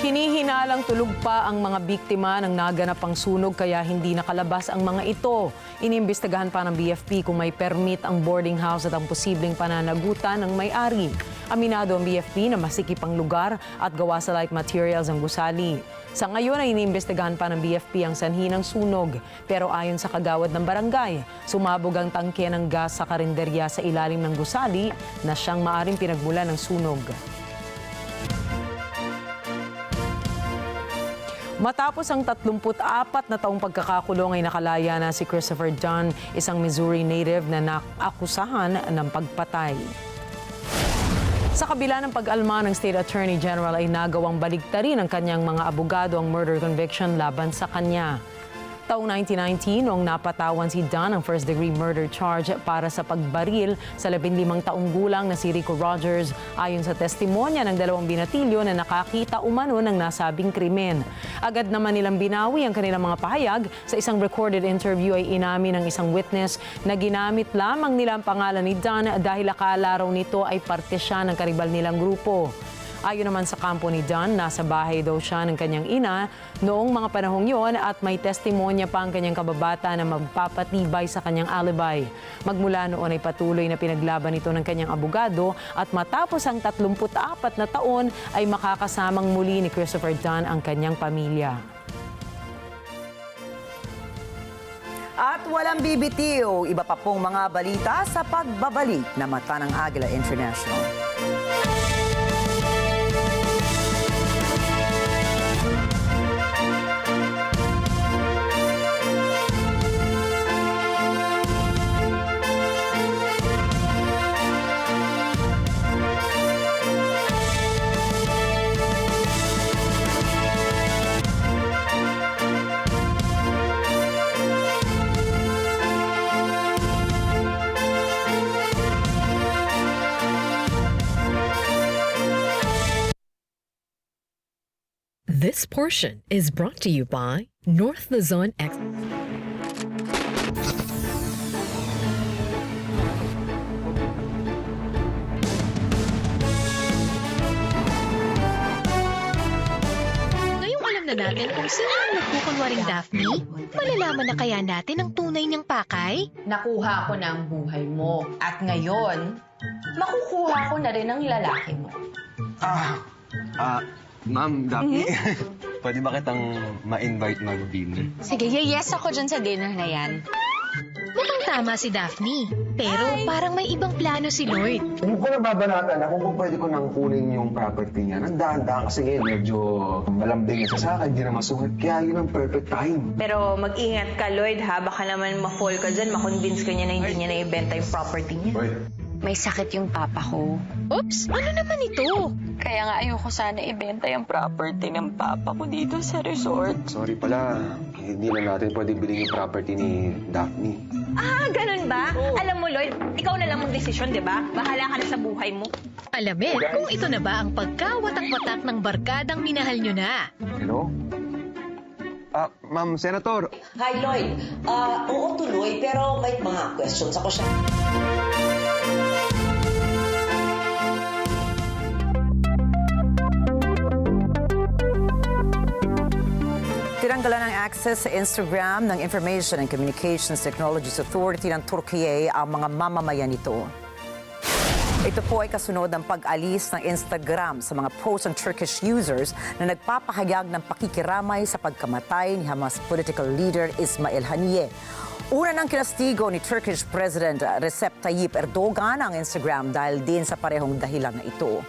Hinihinalang tulog pa ang mga biktima ng naganap ang sunog kaya hindi nakalabas ang mga ito. Inimbestigahan pa ng BFP kung may permit ang boarding house at ang posibleng pananagutan ng may-ari. Aminado ang BFP na masikip ang lugar at gawa sa light materials ang gusali. Sa ngayon ay iniimbestigahan pa ng BFP ang sanhi ng sunog. Pero ayon sa kagawad ng barangay, sumabog ang tangke ng gas sa karinderya sa ilalim ng gusali na siyang maaring pinagmula ng sunog. Matapos ang 34 na taong pagkakakulong ay nakalaya na si Christopher Dunn, isang Missouri native na naakusahan ng pagpatay. Sa kabila ng pag-alma ng State Attorney General ay nagawang baligtarin ng kanyang mga abogado ang murder conviction laban sa kanya. Taong 1919, noong napatawan si Dunn ng first-degree murder charge para sa pagbaril sa 15 taong gulang na si Rico Rogers, ayon sa testimonya ng dalawang binatilyo na nakakita umano ng nasabing krimen. Agad naman nilang binawi ang kanilang mga pahayag. Sa isang recorded interview ay inamin ng isang witness na ginamit lamang nila ang pangalan ni Dunn dahil akala raw nito ay parte siya ng karibal nilang grupo. Ayon naman sa kampo ni Dunn, nasa bahay daw siya ng kanyang ina noong mga panahong yon at may testimonya pa ang kanyang kababata na magpapatibay sa kanyang alibi. Magmula noon ay patuloy na pinaglaban ito ng kanyang abogado at matapos ang 34 na taon ay makakasamang muli ni Christopher Dunn ang kanyang pamilya. At walang bibitiw, iba pa pong mga balita sa pagbabalik na Mata ng Agila International. This portion is brought to you by North Luzon X. Ngayong alam na natin kung sino ang nagkukunwaring Daphne, malalaman na kaya natin ang tunay niyang pakay? Nakuha ko na ang buhay mo. At ngayon, makukuha ko na rin ang lalaki mo. Ma'am, Daphne, pwede ba kitang ma-invite mag-dinner? Sige, yes ako dyan sa dinner na yan. Mukhang tama si Daphne, pero parang may ibang plano si Lloyd. Hindi ko nababanatan ako kung pwede ko nang kunin yung property niya. Nagdahan-dahan kasi ngayon, medyo malambing siya sa akin, hindi na masukat. Kaya yun ang perfect time. Pero mag-ingat ka, Lloyd, ha? Baka naman ma-fall ka dyan, ma-convince ka niya na hindi niya na-ibenta yung property niya. May sakit yung papa ko. Oops, ano naman ito? Kaya nga ayoko sana ibenta yung property ng papa ko dito sa resort. Sorry pala, hindi na natin pwede bilhin yung property ni Daphne. Ganun ba? Alam mo, Lloyd, ikaw na lang mag-desisyon, di ba? Bahala ka na sa buhay mo. Alamin kung ito na ba ang pagkawatak-watak ng barkadang minahal nyo na. Hello? Ma'am Senator. Hi, Lloyd. Oo, tuloy, pero may mga questions ako siya. Tinanggalan ng access sa Instagram ng Information and Communications Technologies Authority ng Turkiye ang mga mamamayan nito. Ito po ay kasunod ng pag-alis ng Instagram sa mga posts ng Turkish users na nagpapahayag ng pakikiramay sa pagkamatay ni Hamas political leader Ismail Haniyeh. Una ng kinastigo ni Turkish President Recep Tayyip Erdogan ang Instagram dahil din sa parehong dahilan na ito.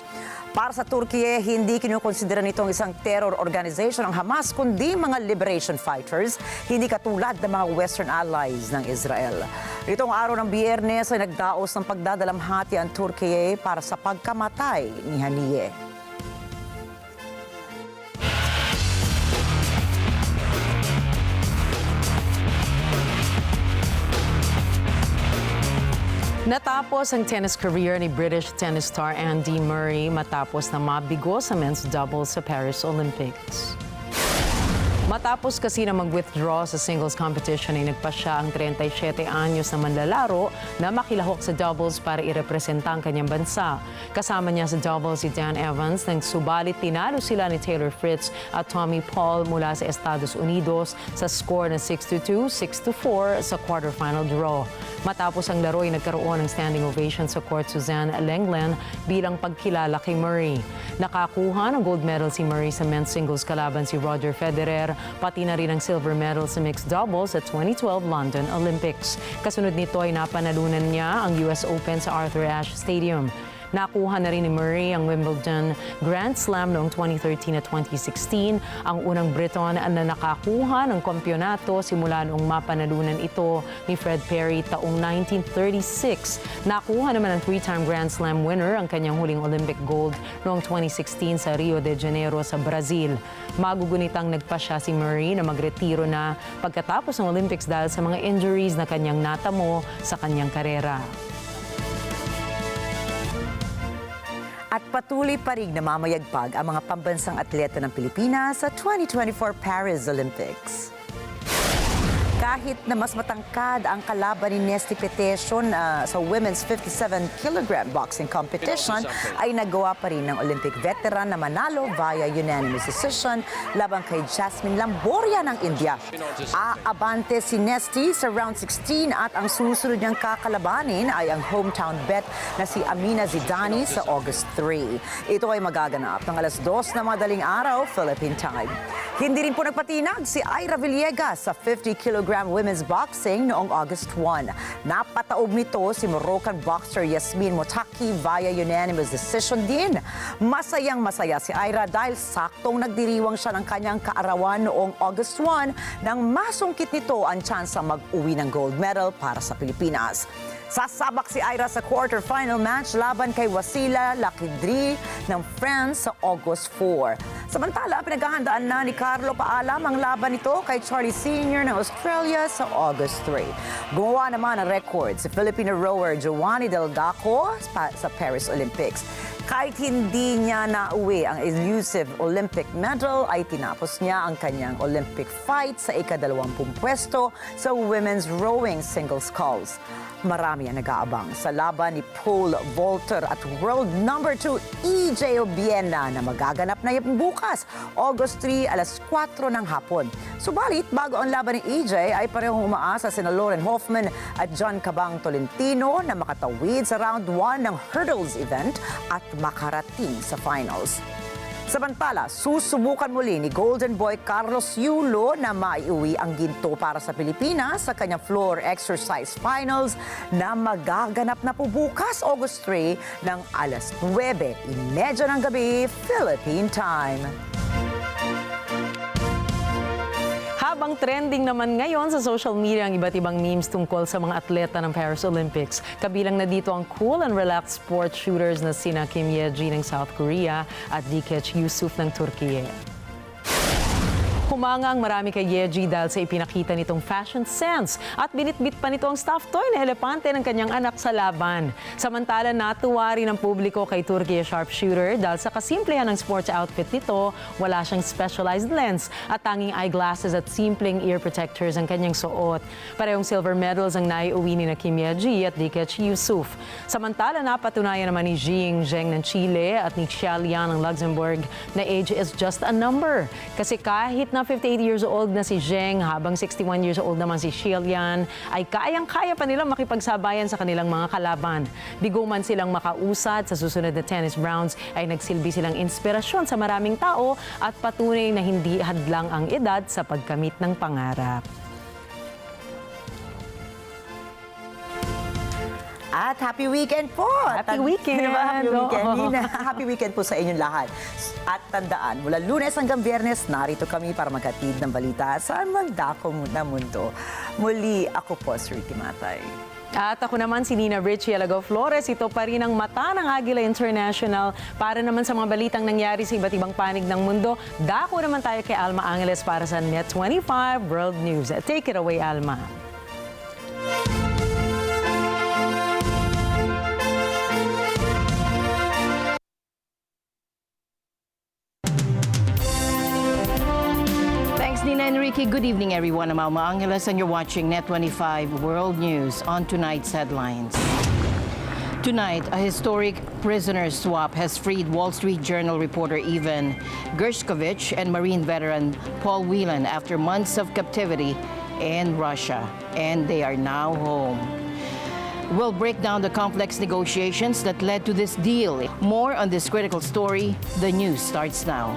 Para sa Turkiye, hindi kinukonsidera nitong isang terror organization ng Hamas kundi mga liberation fighters, hindi katulad ng mga Western allies ng Israel. Nitong araw ng Biyernes ay nagdaos ng pagdadalamhati ang Turkiye para sa pagkamatay ni Haniyeh. Natapos ang tennis career ni British tennis star Andy Murray matapos na mabigo sa men's doubles sa Paris Olympics. Matapos kasi na mag-withdraw sa singles competition ay nagpa siya ang 37 anyos na manlalaro na makilahok sa doubles para irepresenta ang kanyang bansa. Kasama niya sa doubles si Dan Evans nang subalit tinalo sila ni Taylor Fritz at Tommy Paul mula sa Estados Unidos sa score na 6-2, 6-4 sa quarterfinal draw. Matapos ang laro ay nagkaroon ng standing ovation sa court Suzanne Lenglen bilang pagkilala kay Murray. Nakakuha ng gold medal si Murray sa men's singles kalaban si Roger Federer, pati na rin ang silver medal sa mixed doubles sa 2012 London Olympics. Kasunod nito ay napanalunan niya ang US Open sa Arthur Ashe Stadium. Nakuha na rin ni Murray ang Wimbledon Grand Slam noong 2013 at 2016, ang unang Briton na nakakuha ng kampyonato simula noong mapanalunan ito ni Fred Perry taong 1936. Nakuha naman ang 3-time Grand Slam winner ang kanyang huling Olympic gold noong 2016 sa Rio de Janeiro sa Brazil. Magugunitang nagpasya si Murray na magretiro na pagkatapos ng Olympics dahil sa mga injuries na kanyang natamo sa kanyang karera. At patuloy pa rin namamayagpag ang mga pambansang atleta ng Pilipinas sa 2024 Paris Olympics. Kahit na mas matangkad ang kalaban ni Nesty Petesion sa women's 57-kilogram boxing competition, ay nagawa pa rin ng Olympic veteran na manalo via unanimous decision laban kay Jasmine Lamboria ng India. Aabante si Nesty sa round 16 at ang susunod niyang kakalabanin ay ang hometown bet na si Amina Zidani sa August 3. Ito ay magaganap ng alas 2 na madaling araw, Philippine time. Hindi rin po nagpatinag si Ira Villegas sa 50-kilogram women's boxing noong August 1. Napataob nito si Moroccan boxer Yasmin Motaki via unanimous decision din. Masayang-masaya si Ira dahil saktong nagdiriwang siya ng kanyang kaarawan noong August 1 nang masungkit nito ang tsansang mag-uwi ng gold medal para sa Pilipinas. Sasabak si Ira sa quarterfinal match laban kay Wasila Lakidri ng France sa August 4. Samantala, pinaghahandaan na ni Carlo Paalam ang laban nito kay Charlie Sr. ng Australia sa August 3. Gumawa naman ng record si Filipino rower Giovanni Delgaco sa Paris Olympics. Kahit hindi niya nauwi ang elusive Olympic medal, ay tinapos niya ang kanyang Olympic fight sa ika-20 pwesto sa women's rowing single sculls. Marami ang nag-aabang sa laban ni Paul Volter at world number 2 EJ Obiena na magaganap na bukas, August 3, alas 4 ng hapon. Subalit, bago ang laban ni EJ, ay parehong umaasa sina Lauren Hoffman at John Cabang Tolentino na makatawid sa round 1 ng hurdles event at makarating sa finals. Samantala, susubukan muli ni Golden Boy Carlos Yulo na maiuwi ang ginto para sa Pilipinas sa kanyang floor exercise finals na magaganap na po bukas, August 3 ng alas 9:30 ng gabi, Philippine time. Habang trending naman ngayon sa social media ang iba't ibang memes tungkol sa mga atleta ng Paris Olympics. Kabilang na dito ang cool and relaxed sports shooters na sina Kim Ye-ji ng South Korea at Dikech Yusuf ng Turkiye. Humanga ang marami kay Ye-ji dahil sa ipinakita nitong fashion sense at binitbit pa nito ang stuffed toy na elepante ng kanyang anak sa laban. Samantala, natuwa rin ang publiko kay Turkiye sharpshooter dahil sa kasimplehan ng sports outfit nito, wala siyang specialized lens at tanging eyeglasses at simpleng ear protectors ang kanyang suot. Parehong silver medals ang naiuwi ni Kim Ye-ji at Dikech Yusuf. Samantala, napatunayan naman ni Jing Zheng ng Chile at ni Xiaolian ng Luxembourg na age is just a number. Kasi kahit na 58 years old na si Zheng habang 61 years old naman si Xiaolian ay kayang-kaya pa nilang makipagsabayan sa kanilang mga kalaban. Bigo man silang makausad sa susunod na tennis rounds ay nagsilbi silang inspirasyon sa maraming tao at patunay na hindi hadlang ang edad sa pagkamit ng pangarap. At happy weekend po! Happy weekend! Diba? Happy weekend, Nina. Happy weekend po sa inyong lahat. At tandaan, mula Lunes hanggang Biyernes, narito kami para maghatid ng balita sa mandako na mundo. Muli, ako po, si Ricky Matay. At ako naman si Nina Richie Alagaw Flores. Ito pa rin ang mata ng Agila International para naman sa mga balitang nangyari sa iba't ibang panig ng mundo. Dako naman tayo kay Alma Angeles para sa Net 25 World News. Take it away, Alma. Nina Enrique, good evening everyone. I'm Alma Angeles and you're watching Net 25 World News on tonight's headlines. Tonight, a historic prisoner swap has freed Wall Street Journal reporter Ivan Gershkovich and Marine veteran Paul Whelan after months of captivity in Russia, and they are now home. We'll break down the complex negotiations that led to this deal. More on this critical story. The news starts now.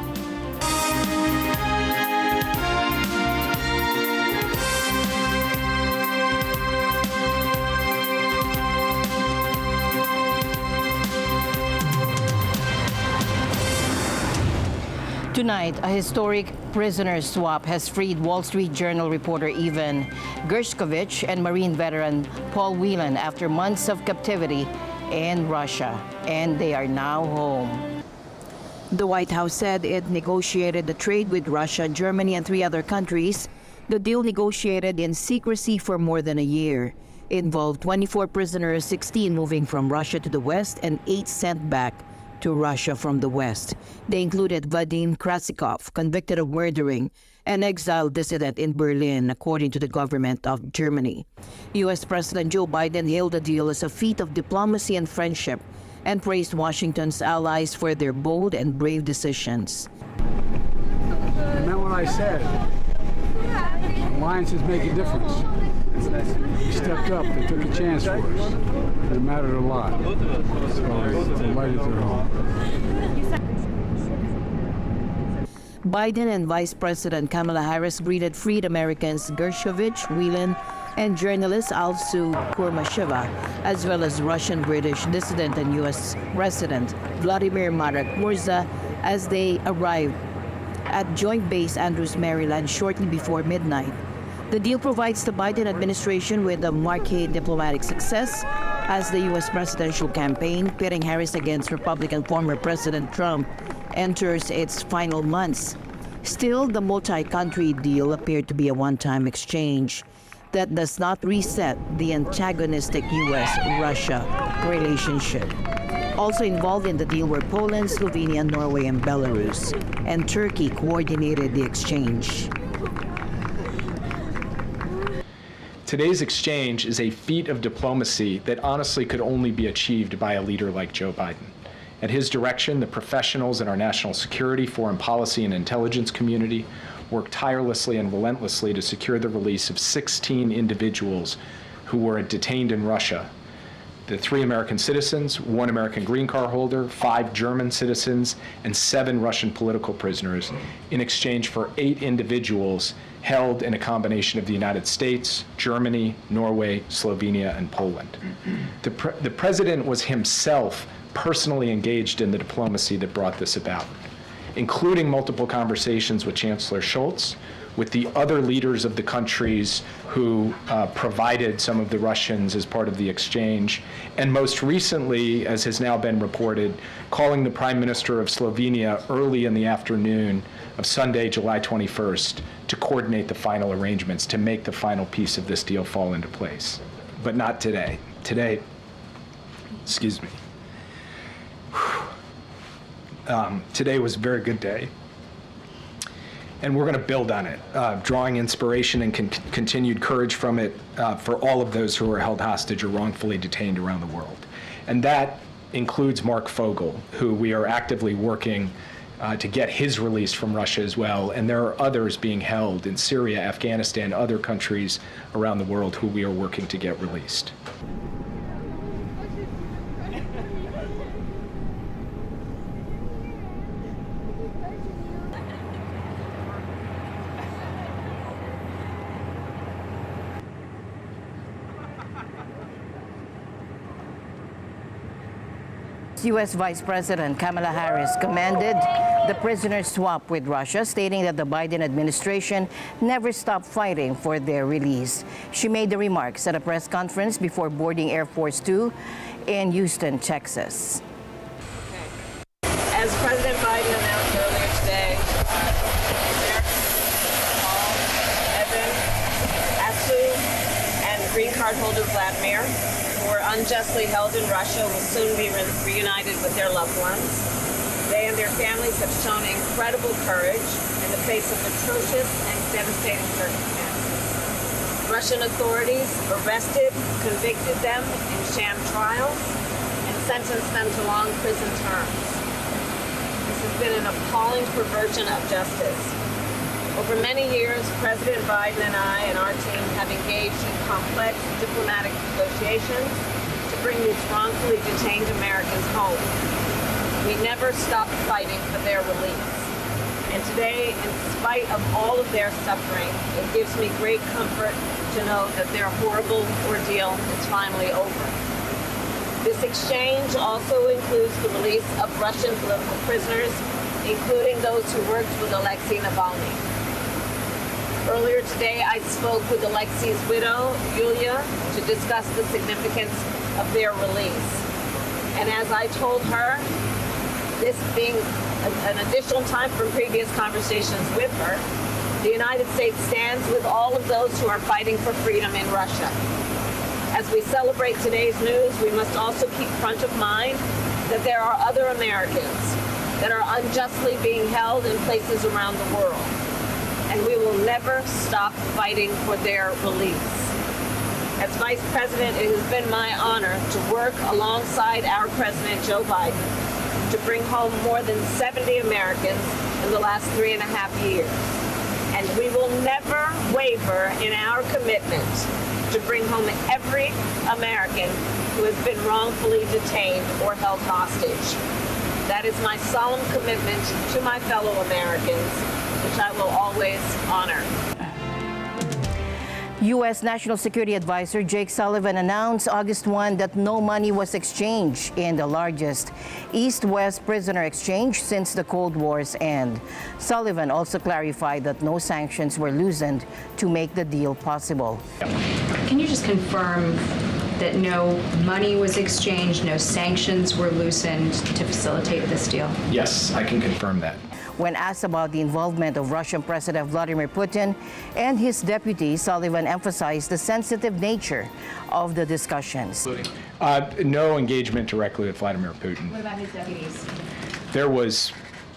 Tonight, a historic prisoner swap has freed Wall Street Journal reporter Evan Gershkovich and Marine veteran Paul Whelan after months of captivity in Russia, and they are now home. The White House said it negotiated the trade with Russia, Germany, and 3 other countries. The deal, negotiated in secrecy for more than a year, involved 24 prisoners, 16 moving from Russia to the West and 8 sent back to Russia from the West. They included Vadim Krasikov, convicted of murdering an exiled dissident in Berlin, according to the government of Germany. U.S. President Joe Biden hailed the deal as a feat of diplomacy and friendship and praised Washington's allies for their bold and brave decisions. I meant what I said. Alliances make a difference. They stepped up. They took a chance for us. It mattered a lot. So I'm delighted they're home. Biden and Vice President Kamala Harris greeted freed Americans Gershkovich, Whelan, and journalist Alsu Kurmasheva, as well as Russian-British dissident and U.S. resident Vladimir Marek Murza, as they arrived at Joint Base Andrews, Maryland, shortly before midnight. The deal provides the Biden administration with a marquee diplomatic success as the U.S. presidential campaign, pitting Harris against Republican former President Trump, enters its final months. Still, the multi-country deal appeared to be a one-time exchange that does not reset the antagonistic U.S.-Russia relationship. Also involved in the deal were Poland, Slovenia, Norway, and Belarus, and Turkey coordinated the exchange. Today's exchange is a feat of diplomacy that honestly could only be achieved by a leader like Joe Biden. At his direction, the professionals in our national security, foreign policy, and intelligence community worked tirelessly and relentlessly to secure the release of 16 individuals who were detained in Russia. The 3 American citizens, 1 American green card holder, 5 German citizens, and 7 Russian political prisoners in exchange for 8 individuals held in a combination of the United States, Germany, Norway, Slovenia, and Poland. The president was himself personally engaged in the diplomacy that brought this about, including multiple conversations with Chancellor Scholz, with the other leaders of the countries who provided some of the Russians as part of the exchange, and most recently, as has now been reported, calling the Prime Minister of Slovenia early in the afternoon of Sunday, July 21st, to coordinate the final arrangements, to make the final piece of this deal fall into place. But not today. Today, excuse me. Today was a very good day, and we're going to build on it, drawing inspiration and continued courage from it for all of those who are held hostage or wrongfully detained around the world. And that includes Mark Fogel, who we are actively working to get his release from Russia as well. And there are others being held in Syria, Afghanistan, other countries around the world who we are working to get released. U.S. Vice President Kamala Harris commended the prisoner swap with Russia, stating that the Biden administration never stopped fighting for their release. She made the remarks at a press conference before boarding Air Force 2 in Houston, Texas. As President Biden announced earlier today, Paul, Evan, Asu, and green card holder Vladimir, who were unjustly held in Russia, will soon be reunited with their loved ones. They and their families have shown incredible courage in the face of atrocious and devastating circumstances. Russian authorities arrested, convicted them in sham trials, and sentenced them to long prison terms. This has been an appalling perversion of justice. Over many years, President Biden and I and our team have engaged in complex diplomatic negotiations to bring these wrongfully detained Americans home. We never stopped fighting for their release. And today, in spite of all of their suffering, it gives me great comfort to know that their horrible ordeal is finally over. This exchange also includes the release of Russian political prisoners including those who worked with Alexei Navalny. Earlier today, I spoke with Alexei's widow, Yulia, to discuss the significance of their release. And as I told her, this being an additional time from previous conversations with her, the United States stands with all of those who are fighting for freedom in Russia. As we celebrate today's news, we must also keep front of mind that there are other Americans that are unjustly being held in places around the world. And we will never stop fighting for their release. As Vice President, it has been my honor to work alongside our President, Joe Biden, to bring home more than 70 Americans in the last 3.5 years. And we will never waver in our commitment to bring home every American who has been wrongfully detained or held hostage. That is my solemn commitment to my fellow Americans, which I will always honor. U.S. National Security Advisor Jake Sullivan announced August 1 that no money was exchanged in the largest East-West prisoner exchange since the Cold War's end. Sullivan also clarified that no sanctions were loosened to make the deal possible. Can you just confirm that no money was exchanged, no sanctions were loosened to facilitate this deal? Yes, I can confirm that. When asked about the involvement of Russian President Vladimir Putin and his deputy, Sullivan emphasized the sensitive nature of the discussions. No engagement directly with Vladimir Putin. What about his deputies? There was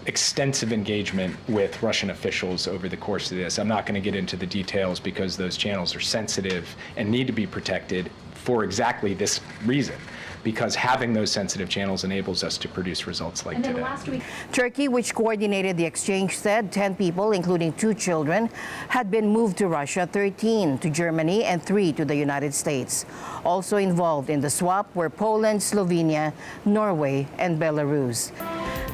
extensive engagement with Russian officials over the course of this. I'm not going to get into the details because those channels are sensitive and need to be protected for exactly this reason, because having those sensitive channels enables us to produce results like today. Turkey, which coordinated the exchange, said 10 people, including 2 children, had been moved to Russia, 13 to Germany, and 3 to the United States. Also involved in the swap were Poland, Slovenia, Norway, and Belarus.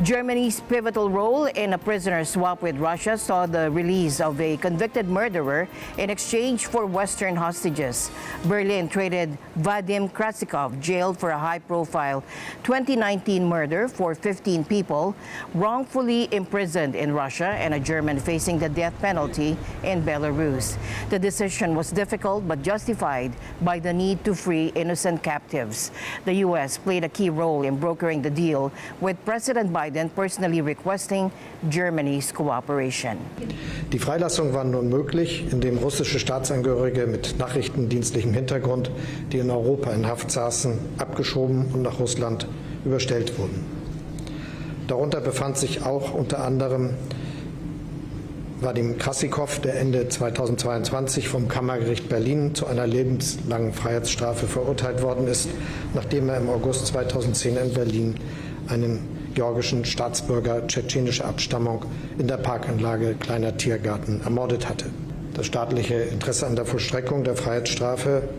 Germany's pivotal role in a prisoner swap with Russia saw the release of a convicted murderer in exchange for Western hostages. Berlin traded Vadim Krasikov, jailed for a high-profile 2019 murder for 15 people, wrongfully imprisoned in Russia, and a German facing the death penalty in Belarus. The decision was difficult but justified by the need to free innocent captives. The U.S. played a key role in brokering the deal, with President Biden personally requesting Germany's cooperation. Die Freilassung war nun möglich, indem russische Staatsangehörige mit nachrichtendienstlichem Hintergrund, die in Europa in Haft saßen, abgeschoben und nach Russland überstellt wurden. Darunter befand sich auch unter anderem Vadim Krasikov, der Ende 2022 vom Kammergericht Berlin zu einer lebenslangen Freiheitsstrafe verurteilt worden ist, nachdem er im August 2010 in Berlin einen georgischen Staatsbürger tschetschenischer Abstammung in der Parkanlage Kleiner Tiergarten ermordet hatte. Das staatliche Interesse an der Vollstreckung der Freiheitsstrafe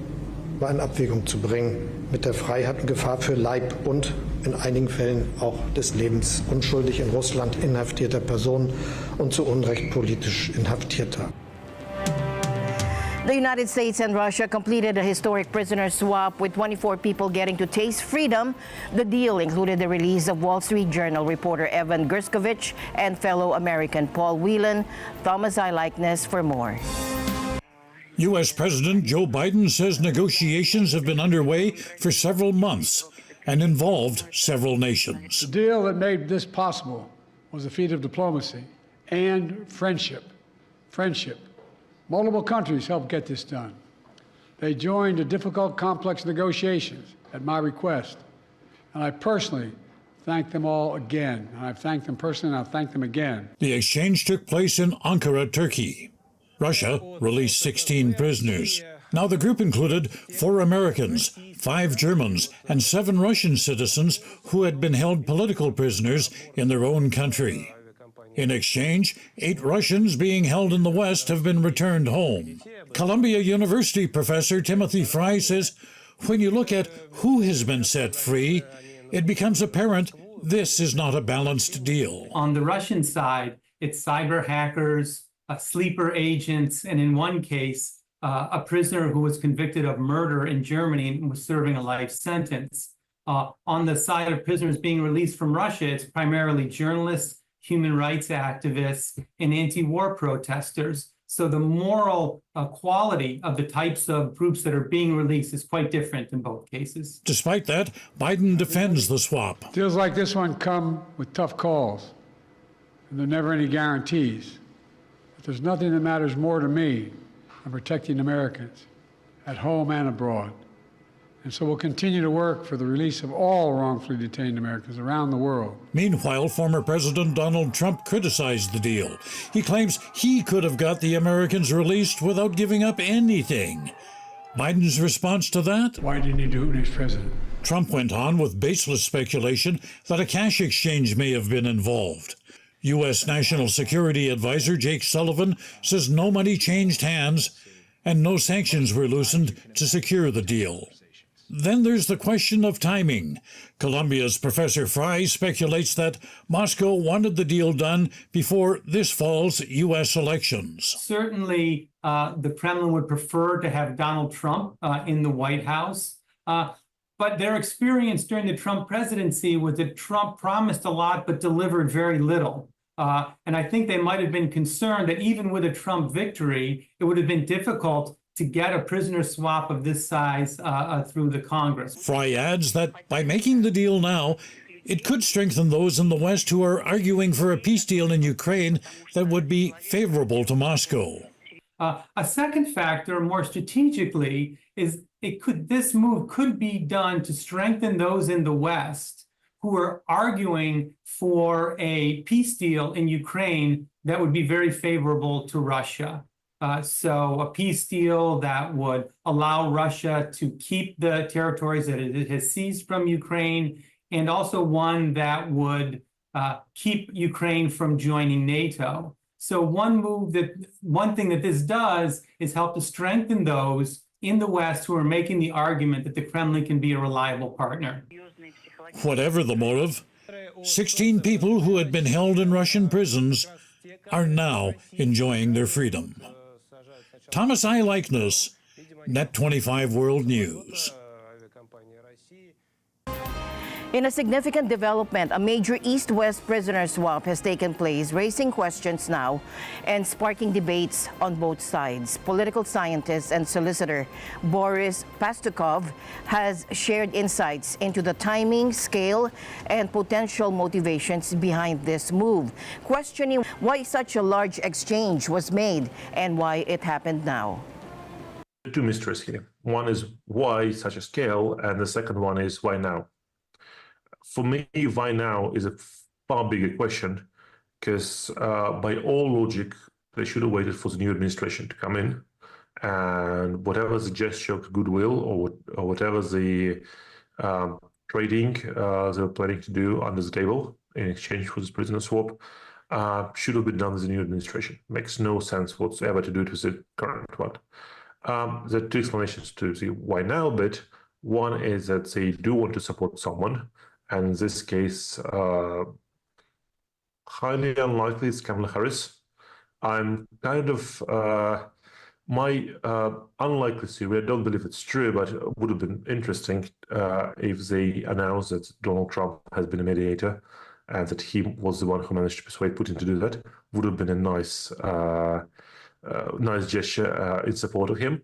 war in Abwägung zu bringen mit der Freiheit und Gefahr für Leib und in einigen Fällen auch des Lebens unschuldig in Russland inhaftierter Personen und zu Unrecht politisch Inhaftierter. The United States and Russia completed a historic prisoner swap, with 24 people getting to taste freedom. The deal included the release of Wall Street Journal reporter Evan Gershkovich and fellow American Paul Whelan. Thomas I. Likeness for more. U.S. President Joe Biden says negotiations have been underway for several months and involved several nations. The deal that made this possible was a feat of diplomacy and friendship. Multiple countries helped get this done. They joined the difficult, complex negotiations at my request, and I personally thank them all again. And I've thanked them personally, and I'll thank them again. The exchange took place in Ankara, Turkey. Russia released 16 prisoners. Now the group included 4 Americans, 5 Germans, and 7 Russian citizens who had been held political prisoners in their own country. In exchange, 8 Russians being held in the West have been returned home. Columbia University professor Timothy Fry says, when you look at who has been set free, it becomes apparent this is not a balanced deal. On the Russian side, it's cyber hackers, sleeper agents, and in one case, a prisoner who was convicted of murder in Germany and was serving a life sentence. On the side of prisoners being released from Russia, it's primarily journalists, human rights activists, and anti-war protesters. So the moral quality of the types of groups that are being released is quite different in both cases. Despite that, Biden defends the swap. Deals like this one come with tough calls, and there are never any guarantees. But there's nothing that matters more to me than protecting Americans at home and abroad. And so we'll continue to work for the release of all wrongfully detained Americans around the world. Meanwhile, former President Donald Trump criticized the deal. He claims he could have got the Americans released without giving up anything. Biden's response to that? Why didn't he do it when he was president? Trump went on with baseless speculation that a cash exchange may have been involved. U.S. National Security Advisor Jake Sullivan says no money changed hands and no sanctions were loosened to secure the deal. Then there's the question of timing. Columbia's Professor Fry speculates that Moscow wanted the deal done before this fall's U.S. elections. Certainly, the Kremlin would prefer to have Donald Trump in the White House. But their experience during the Trump presidency was that Trump promised a lot but delivered very little. And I think they might have been concerned that even with a Trump victory, it would have been difficult to get a prisoner swap of this size through the Congress. Fry adds that by making the deal now, it could strengthen those in the West who are arguing for a peace deal in Ukraine that would be favorable to Moscow. A second factor, more strategically, is this move could be done to strengthen those in the West who are arguing for a peace deal in Ukraine that would be very favorable to Russia. So a peace deal that would allow Russia to keep the territories that it has seized from Ukraine, and also one that would keep Ukraine from joining NATO. So one thing that this does is help to strengthen those in the West who are making the argument that the Kremlin can be a reliable partner. Whatever the motive, 16 people who had been held in Russian prisons are now enjoying their freedom. Thomas I. Likeness, Net 25 World News. In a significant development, a major East-West prisoner swap has taken place, raising questions now and sparking debates on both sides. Political scientist and solicitor Boris Pastukov has shared insights into the timing, scale, and potential motivations behind this move, questioning why such a large exchange was made and why it happened now. Two mysteries here. One is why such a scale, and the second one is why now. For me, why now is a far bigger question, because by all logic, they should have waited for the new administration to come in, and whatever the gesture of goodwill or whatever the trading they were planning to do under the table in exchange for this prisoner swap should have been done with the new administration. Makes no sense whatsoever to do it with the current one. There are two explanations to see why now, but one is that they do want to support someone. And in this case, highly unlikely it's Kamala Harris. I'm kind of, my unlikely theory, I don't believe it's true, but it would have been interesting if they announced that Donald Trump has been a mediator and that he was the one who managed to persuade Putin to do that. Would have been a nice, nice gesture in support of him.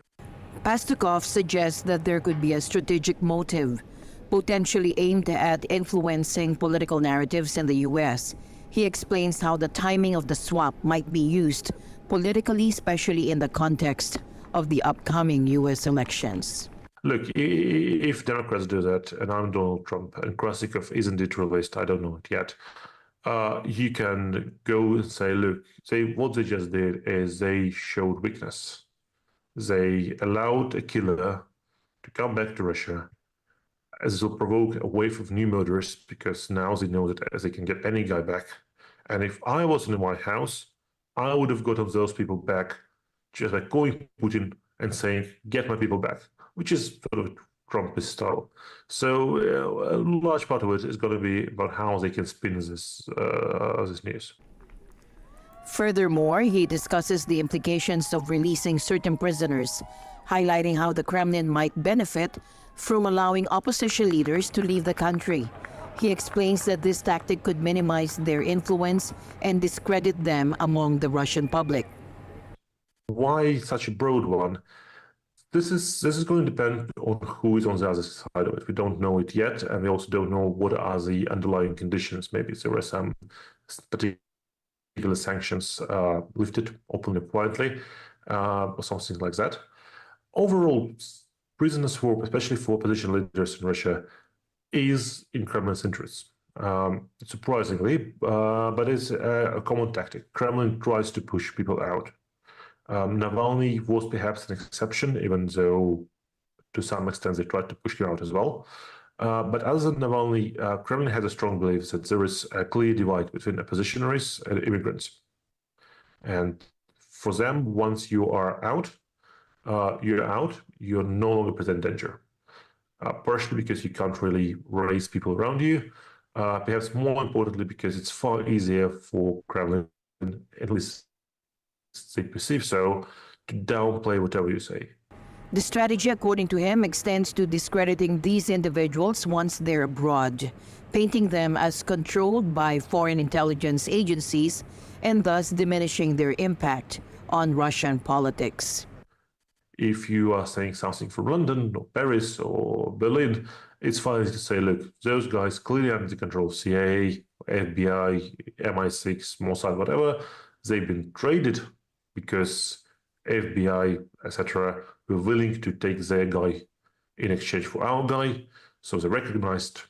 Pastukov suggests that there could be a strategic motive, potentially aimed at influencing political narratives in the U.S. He explains how the timing of the swap might be used politically, especially in the context of the upcoming U.S. elections. Look, if Democrats do that, and I'm Donald Trump, and Krasikov isn't it released, I don't know it yet, you can go and say, look, what they just did is they showed weakness. They allowed a killer to come back to Russia, as will provoke a wave of new murderers, because now they know that they can get any guy back. And if I was in the White House, I would have gotten those people back just by calling Putin and saying, get my people back, which is sort of Trumpist style. So a large part of it is going to be about how they can spin this news. Furthermore, he discusses the implications of releasing certain prisoners, highlighting how the Kremlin might benefit from allowing opposition leaders to leave the country. He explains that this tactic could minimize their influence and discredit them among the Russian public. Why such a broad one? This is going to depend on who is on the other side of it. We don't know it yet, and we also don't know what are the underlying conditions. Maybe there are some particular sanctions lifted openly, quietly, or something like that. Overall, prisoners of war, especially for opposition leaders in Russia, is in Kremlin's interests. Surprisingly, but it's a common tactic. Kremlin tries to push people out. Navalny was perhaps an exception, even though to some extent they tried to push him out as well. But other than Navalny, Kremlin has a strong belief that there is a clear divide between oppositionaries and immigrants. And for them, once you are out, you're no longer present danger. Partially because you can't really raise people around you, perhaps more importantly because it's far easier for Kremlin, at least they perceive so, to downplay whatever you say. The strategy, according to him, extends to discrediting these individuals once they're abroad, painting them as controlled by foreign intelligence agencies and thus diminishing their impact on Russian politics. If you are saying something from London or Paris or Berlin, it's fine to say, look, those guys clearly under the control of CIA, FBI, MI6, Mossad, whatever, they've been traded because FBI, etc., were willing to take their guy in exchange for our guy. So they recognized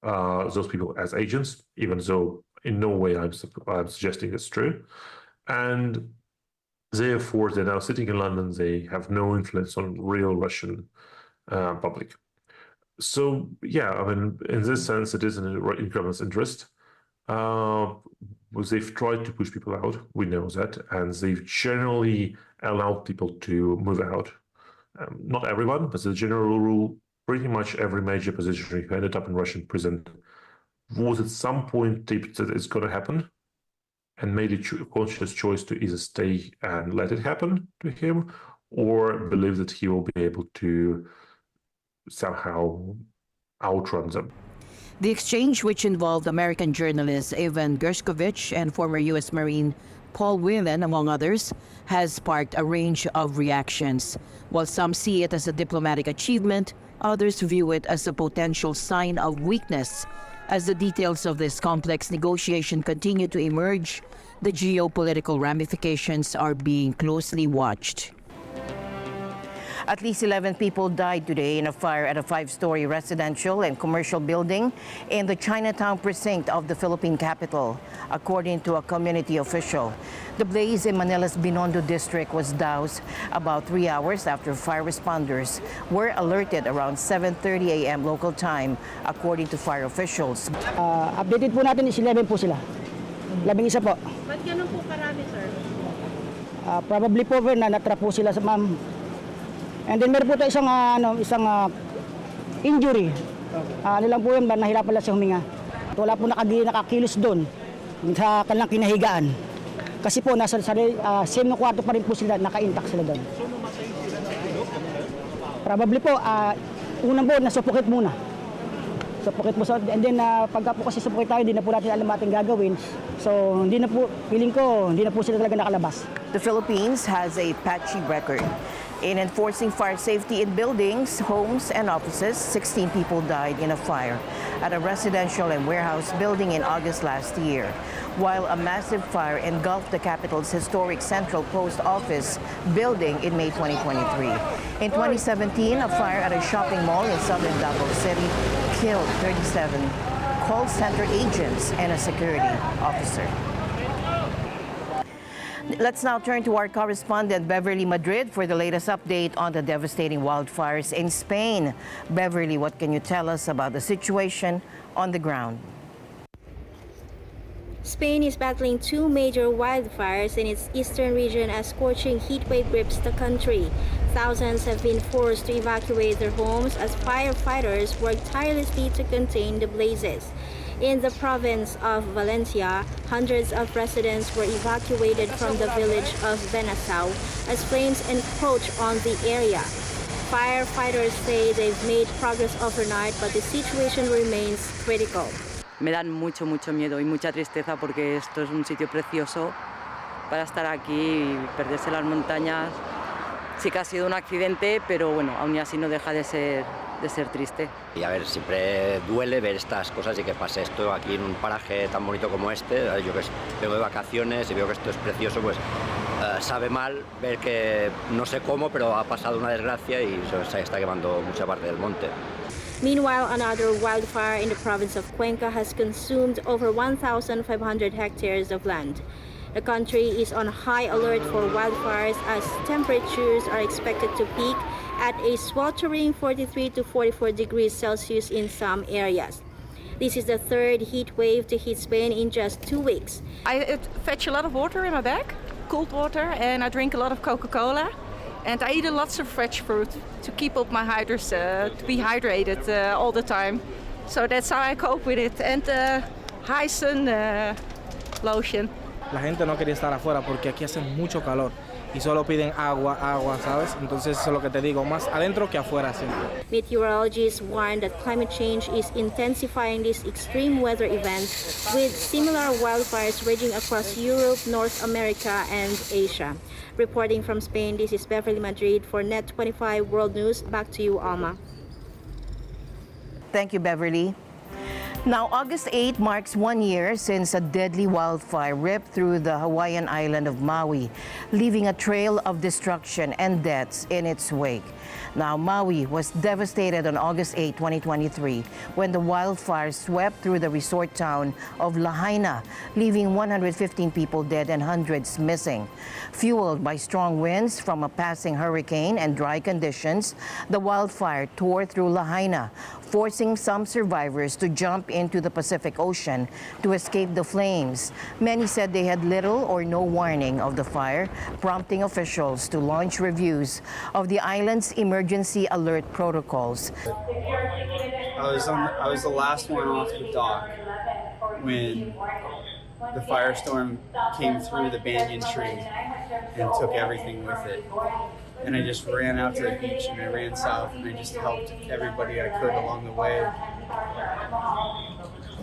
those people as agents, even though in no way I'm suggesting it's true. And therefore, they're now sitting in London. They have no influence on real Russian public. So, yeah, I mean, in this sense, it is in Kremlin's interest. They've tried to push people out, we know that, and they've generally allowed people to move out. Not everyone, but the general rule, pretty much every major opposition who ended up in Russian prison was at some point tipped that it's going to happen and made a conscious choice to either stay and let it happen to him or believe that he will be able to somehow outrun them. The exchange, which involved American journalist Evan Gershkovich and former U.S. Marine Paul Whelan, among others, has sparked a range of reactions. While some see it as a diplomatic achievement, others view it as a potential sign of weakness. As the details of this complex negotiation continue to emerge, the geopolitical ramifications are being closely watched. At least 11 people died today in a fire at a 5-story residential and commercial building in the Chinatown precinct of the Philippine capital, according to a community official. The blaze in Manila's Binondo district was doused about 3 hours after fire responders were alerted around 7:30 a.m. local time, according to fire officials. Updated po natin is 11 po sila. 11 po. Ba't ganun po karami, sir? Probably po na natrap po sila sa ma'am. And then meron po ito isang injury. Ano lang po yun, nahirapan lang siya huminga. Wala po nakakilos doon sa kanilang kinahigaan. Kasi po nasa same na kwarto pa rin po sila, naka-intact sila doon. Probably po, unang po, nasuffocate muna. Suffocate mo. And then pagka po kasi suffocate tayo, hindi na po natin alam ating gagawin. So hindi na po, feeling ko, hindi na po sila talaga nakalabas. The Philippines has a patchy record in enforcing fire safety in buildings, homes, and offices. 16 people died in a fire at a residential and warehouse building in August last year, while a massive fire engulfed the capital's historic Central Post Office building in May 2023. In 2017, a fire at a shopping mall in southern Davao City killed 37 call center agents and a security officer. Let's now turn to our correspondent, Beverly Madrid, for the latest update on the devastating wildfires in Spain. Beverly, what can you tell us about the situation on the ground? Spain is battling two major wildfires in its eastern region as scorching heat wave grips the country. Thousands have been forced to evacuate their homes as firefighters work tirelessly to contain the blazes. In the province of Valencia, hundreds of residents were evacuated from the village of Benasau as flames encroach on the area. Firefighters say they've made progress overnight, but the situation remains critical. Me dan mucho miedo y mucha tristeza porque esto es un sitio precioso para estar aquí y perderse las montañas. Sí que ha sido un accidente, pero bueno, aún así no deja de ser triste. Y a ver, siempre duele ver estas cosas y que pase esto aquí en un paraje tan bonito como este. Yo que vengo de vacaciones y veo que esto es precioso, pues sabe mal ver que no sé cómo, pero ha pasado una desgracia y se está quemando mucha parte del monte. Meanwhile, another wildfire in the province of Cuenca has consumed over 1,500 hectares of land. The country is on high alert for wildfires as temperatures are expected to peak at a sweltering 43 to 44 degrees Celsius in some areas. This is the third heat wave to hit Spain in just 2 weeks. I fetch a lot of water in my bag, cold water, and I drink a lot of Coca-Cola. And I eat lots of fresh fruit to keep up my hydration, to be hydrated all the time. So that's how I cope with it. And high sun lotion. La gente no quería estar afuera porque aquí hace mucho calor y solo piden agua, ¿sabes? Entonces eso es lo que te digo, más adentro que afuera siempre. Meteorologists warn that climate change is intensifying these extreme weather events, with similar wildfires raging across Europe, North America, and Asia. Reporting from Spain, this is Beverly Madrid for Net 25 World News. Back to you, Alma. Thank you, Beverly. Now, August 8 marks 1 year since a deadly wildfire ripped through the Hawaiian island of Maui, leaving a trail of destruction and deaths in its wake. Now, Maui was devastated on August 8, 2023, when the wildfire swept through the resort town of Lahaina, leaving 115 people dead and hundreds missing. Fueled by strong winds from a passing hurricane and dry conditions, the wildfire tore through Lahaina, forcing some survivors to jump into the Pacific Ocean to escape the flames. Many said they had little or no warning of the fire, prompting officials to launch reviews of the island's emergency alert protocols. I was the last one off the dock when the firestorm came through the banyan tree and took everything with it. And I just ran out to the beach and I ran south and I just helped everybody I could along the way.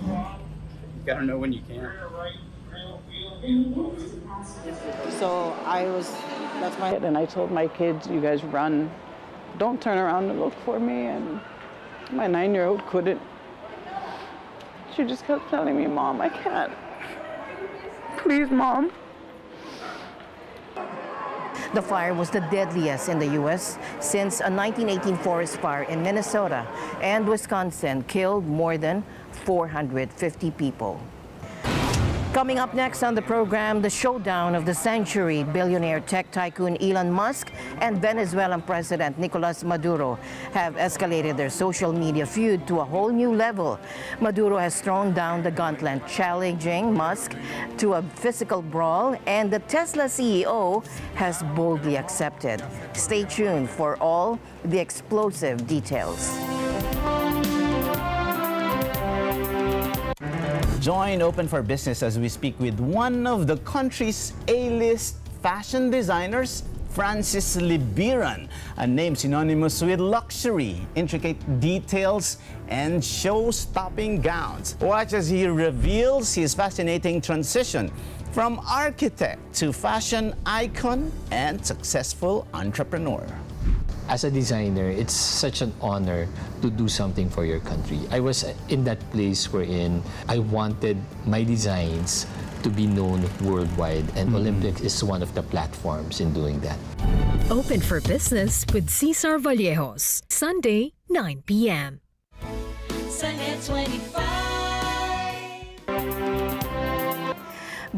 You gotta know when you can. So that's my, and I told my kids, you guys run, don't turn around and look for me. And my 9-year-old couldn't. She just kept telling me, Mom, I can't. Please, Mom. The fire was the deadliest in the U.S. since a 1918 forest fire in Minnesota and Wisconsin killed more than 450 people. Coming up next on the program, the showdown of the century. Billionaire tech tycoon Elon Musk and Venezuelan President Nicolas Maduro have escalated their social media feud to a whole new level. Maduro has thrown down the gauntlet, challenging Musk to a physical brawl, and the Tesla CEO has boldly accepted. Stay tuned for all the explosive details. Join Open for Business as we speak with one of the country's A-list fashion designers, Francis Libiran, a name synonymous with luxury, intricate details, and show-stopping gowns. Watch as he reveals his fascinating transition from architect to fashion icon and successful entrepreneur. As a designer, it's such an honor to do something for your country. I was in that place wherein I wanted my designs to be known worldwide, and Olympics is one of the platforms in doing that. Open for Business with Cesar Vallejos, Sunday, 9 p.m. Sunday 25.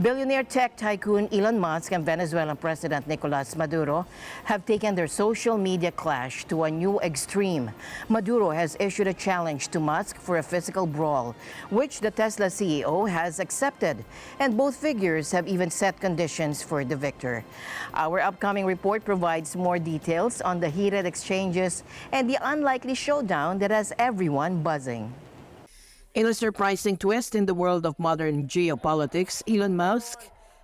Billionaire tech tycoon Elon Musk and Venezuelan President Nicolas Maduro have taken their social media clash to a new extreme. Maduro has issued a challenge to Musk for a physical brawl, which the Tesla CEO has accepted, and both figures have even set conditions for the victor. Our upcoming report provides more details on the heated exchanges and the unlikely showdown that has everyone buzzing. In a surprising twist in the world of modern geopolitics, Elon Musk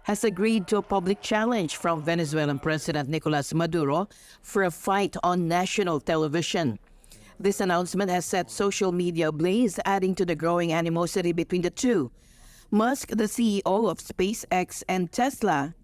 has agreed to a public challenge from Venezuelan President Nicolas Maduro for a fight on national television. This announcement has set social media ablaze, adding to the growing animosity between the two. Musk, the CEO of SpaceX and Tesla,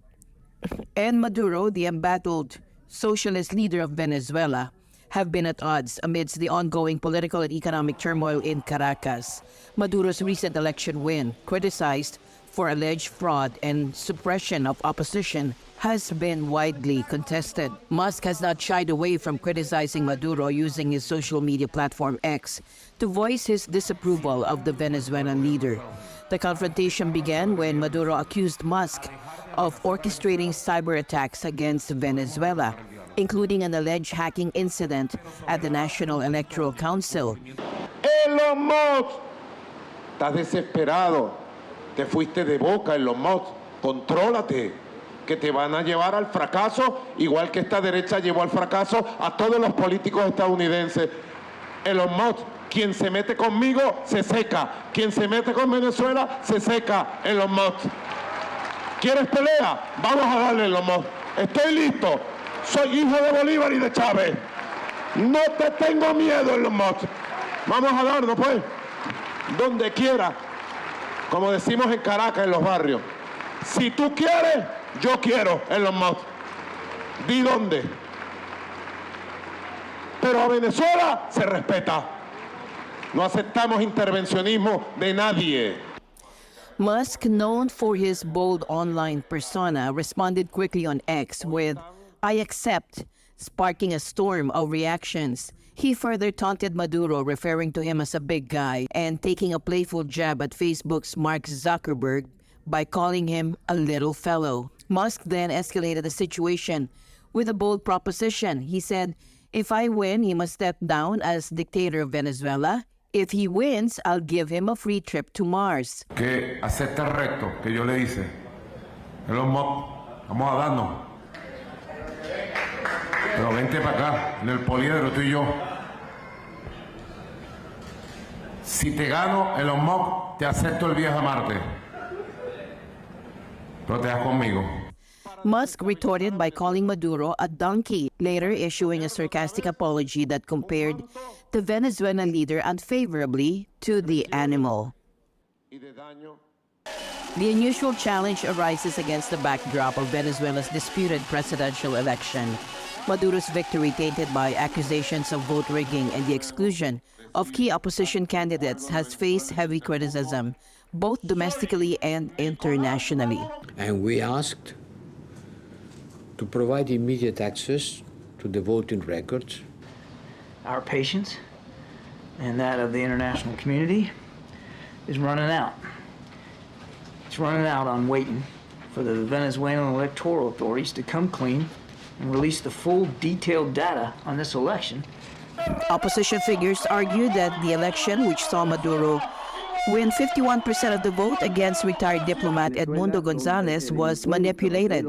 and Maduro, the embattled socialist leader of Venezuela, have been at odds amidst the ongoing political and economic turmoil in Caracas. Maduro's recent election win, criticized for alleged fraud and suppression of opposition, has been widely contested. Musk has not shied away from criticizing Maduro, using his social media platform X to voice his disapproval of the Venezuelan leader. The confrontation began when Maduro accused Musk of orchestrating cyber attacks against Venezuela, including an alleged hacking incident at the National Electoral Council. Elon Musk, estás desesperado. Te fuiste de boca, Elon Musk. Contrólate, que te van a llevar al fracaso, igual que esta derecha llevó al fracaso a todos los políticos estadounidenses. Elon Musk, quien se mete conmigo, se seca. Quien se mete con Venezuela, se seca. Elon Musk. ¿Quieres pelea? Vamos a darle, Elon Musk. Estoy listo. Soy hijo de Bolívar y de Chávez. No te tengo miedo, Elon Musk. Vamos a darnos, pues. Donde quiera. Como decimos en Caracas, en los barrios. Si tú quieres, yo quiero, Elon Musk. Di dónde. Pero a Venezuela se respeta. No aceptamos intervencionismo de nadie. Musk, known for his bold online persona, responded quickly on X with, "I accept," sparking a storm of reactions. He further taunted Maduro, referring to him as a big guy, and taking a playful jab at Facebook's Mark Zuckerberg by calling him a little fellow. Musk then escalated the situation with a bold proposition. He said, "If I win, he must step down as dictator of Venezuela. If he wins, I'll give him a free trip to Mars." Que acepta el reto que yo le hice. Elon Musk, vamos a darnos. Pero vente para acá, en el poliedro, tú y yo. Si te gano, Elon Musk, te acepto el viaje a Marte. Pero te das conmigo. Musk retorted by calling Maduro a donkey, later issuing a sarcastic apology that compared the Venezuelan leader unfavorably to the animal. The unusual challenge arises against the backdrop of Venezuela's disputed presidential election. Maduro's victory, tainted by accusations of vote rigging and the exclusion of key opposition candidates, has faced heavy criticism, both domestically and internationally. And we asked to provide immediate access to the voting records. Our patience and that of the international community is running out. It's running out on waiting for the Venezuelan electoral authorities to come clean and release the full detailed data on this election. Opposition figures argued that the election, which saw Maduro win 51% of the vote against retired diplomat Edmundo Gonzalez, was manipulated.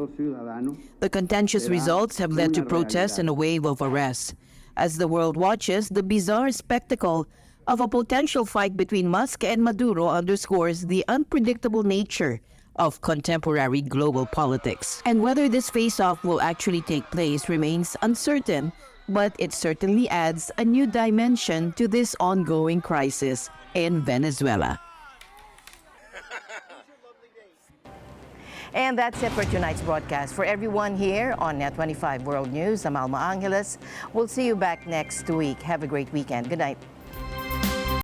The contentious results have led to protests and a wave of arrests. As the world watches, the bizarre spectacle of a potential fight between Musk and Maduro underscores the unpredictable nature of contemporary global politics. And whether this face-off will actually take place remains uncertain, but it certainly adds a new dimension to this ongoing crisis in Venezuela. And that's it for tonight's broadcast. For everyone here on Net 25 World News, I'm Alma Angeles. We'll see you back next week. Have a great weekend. Good night.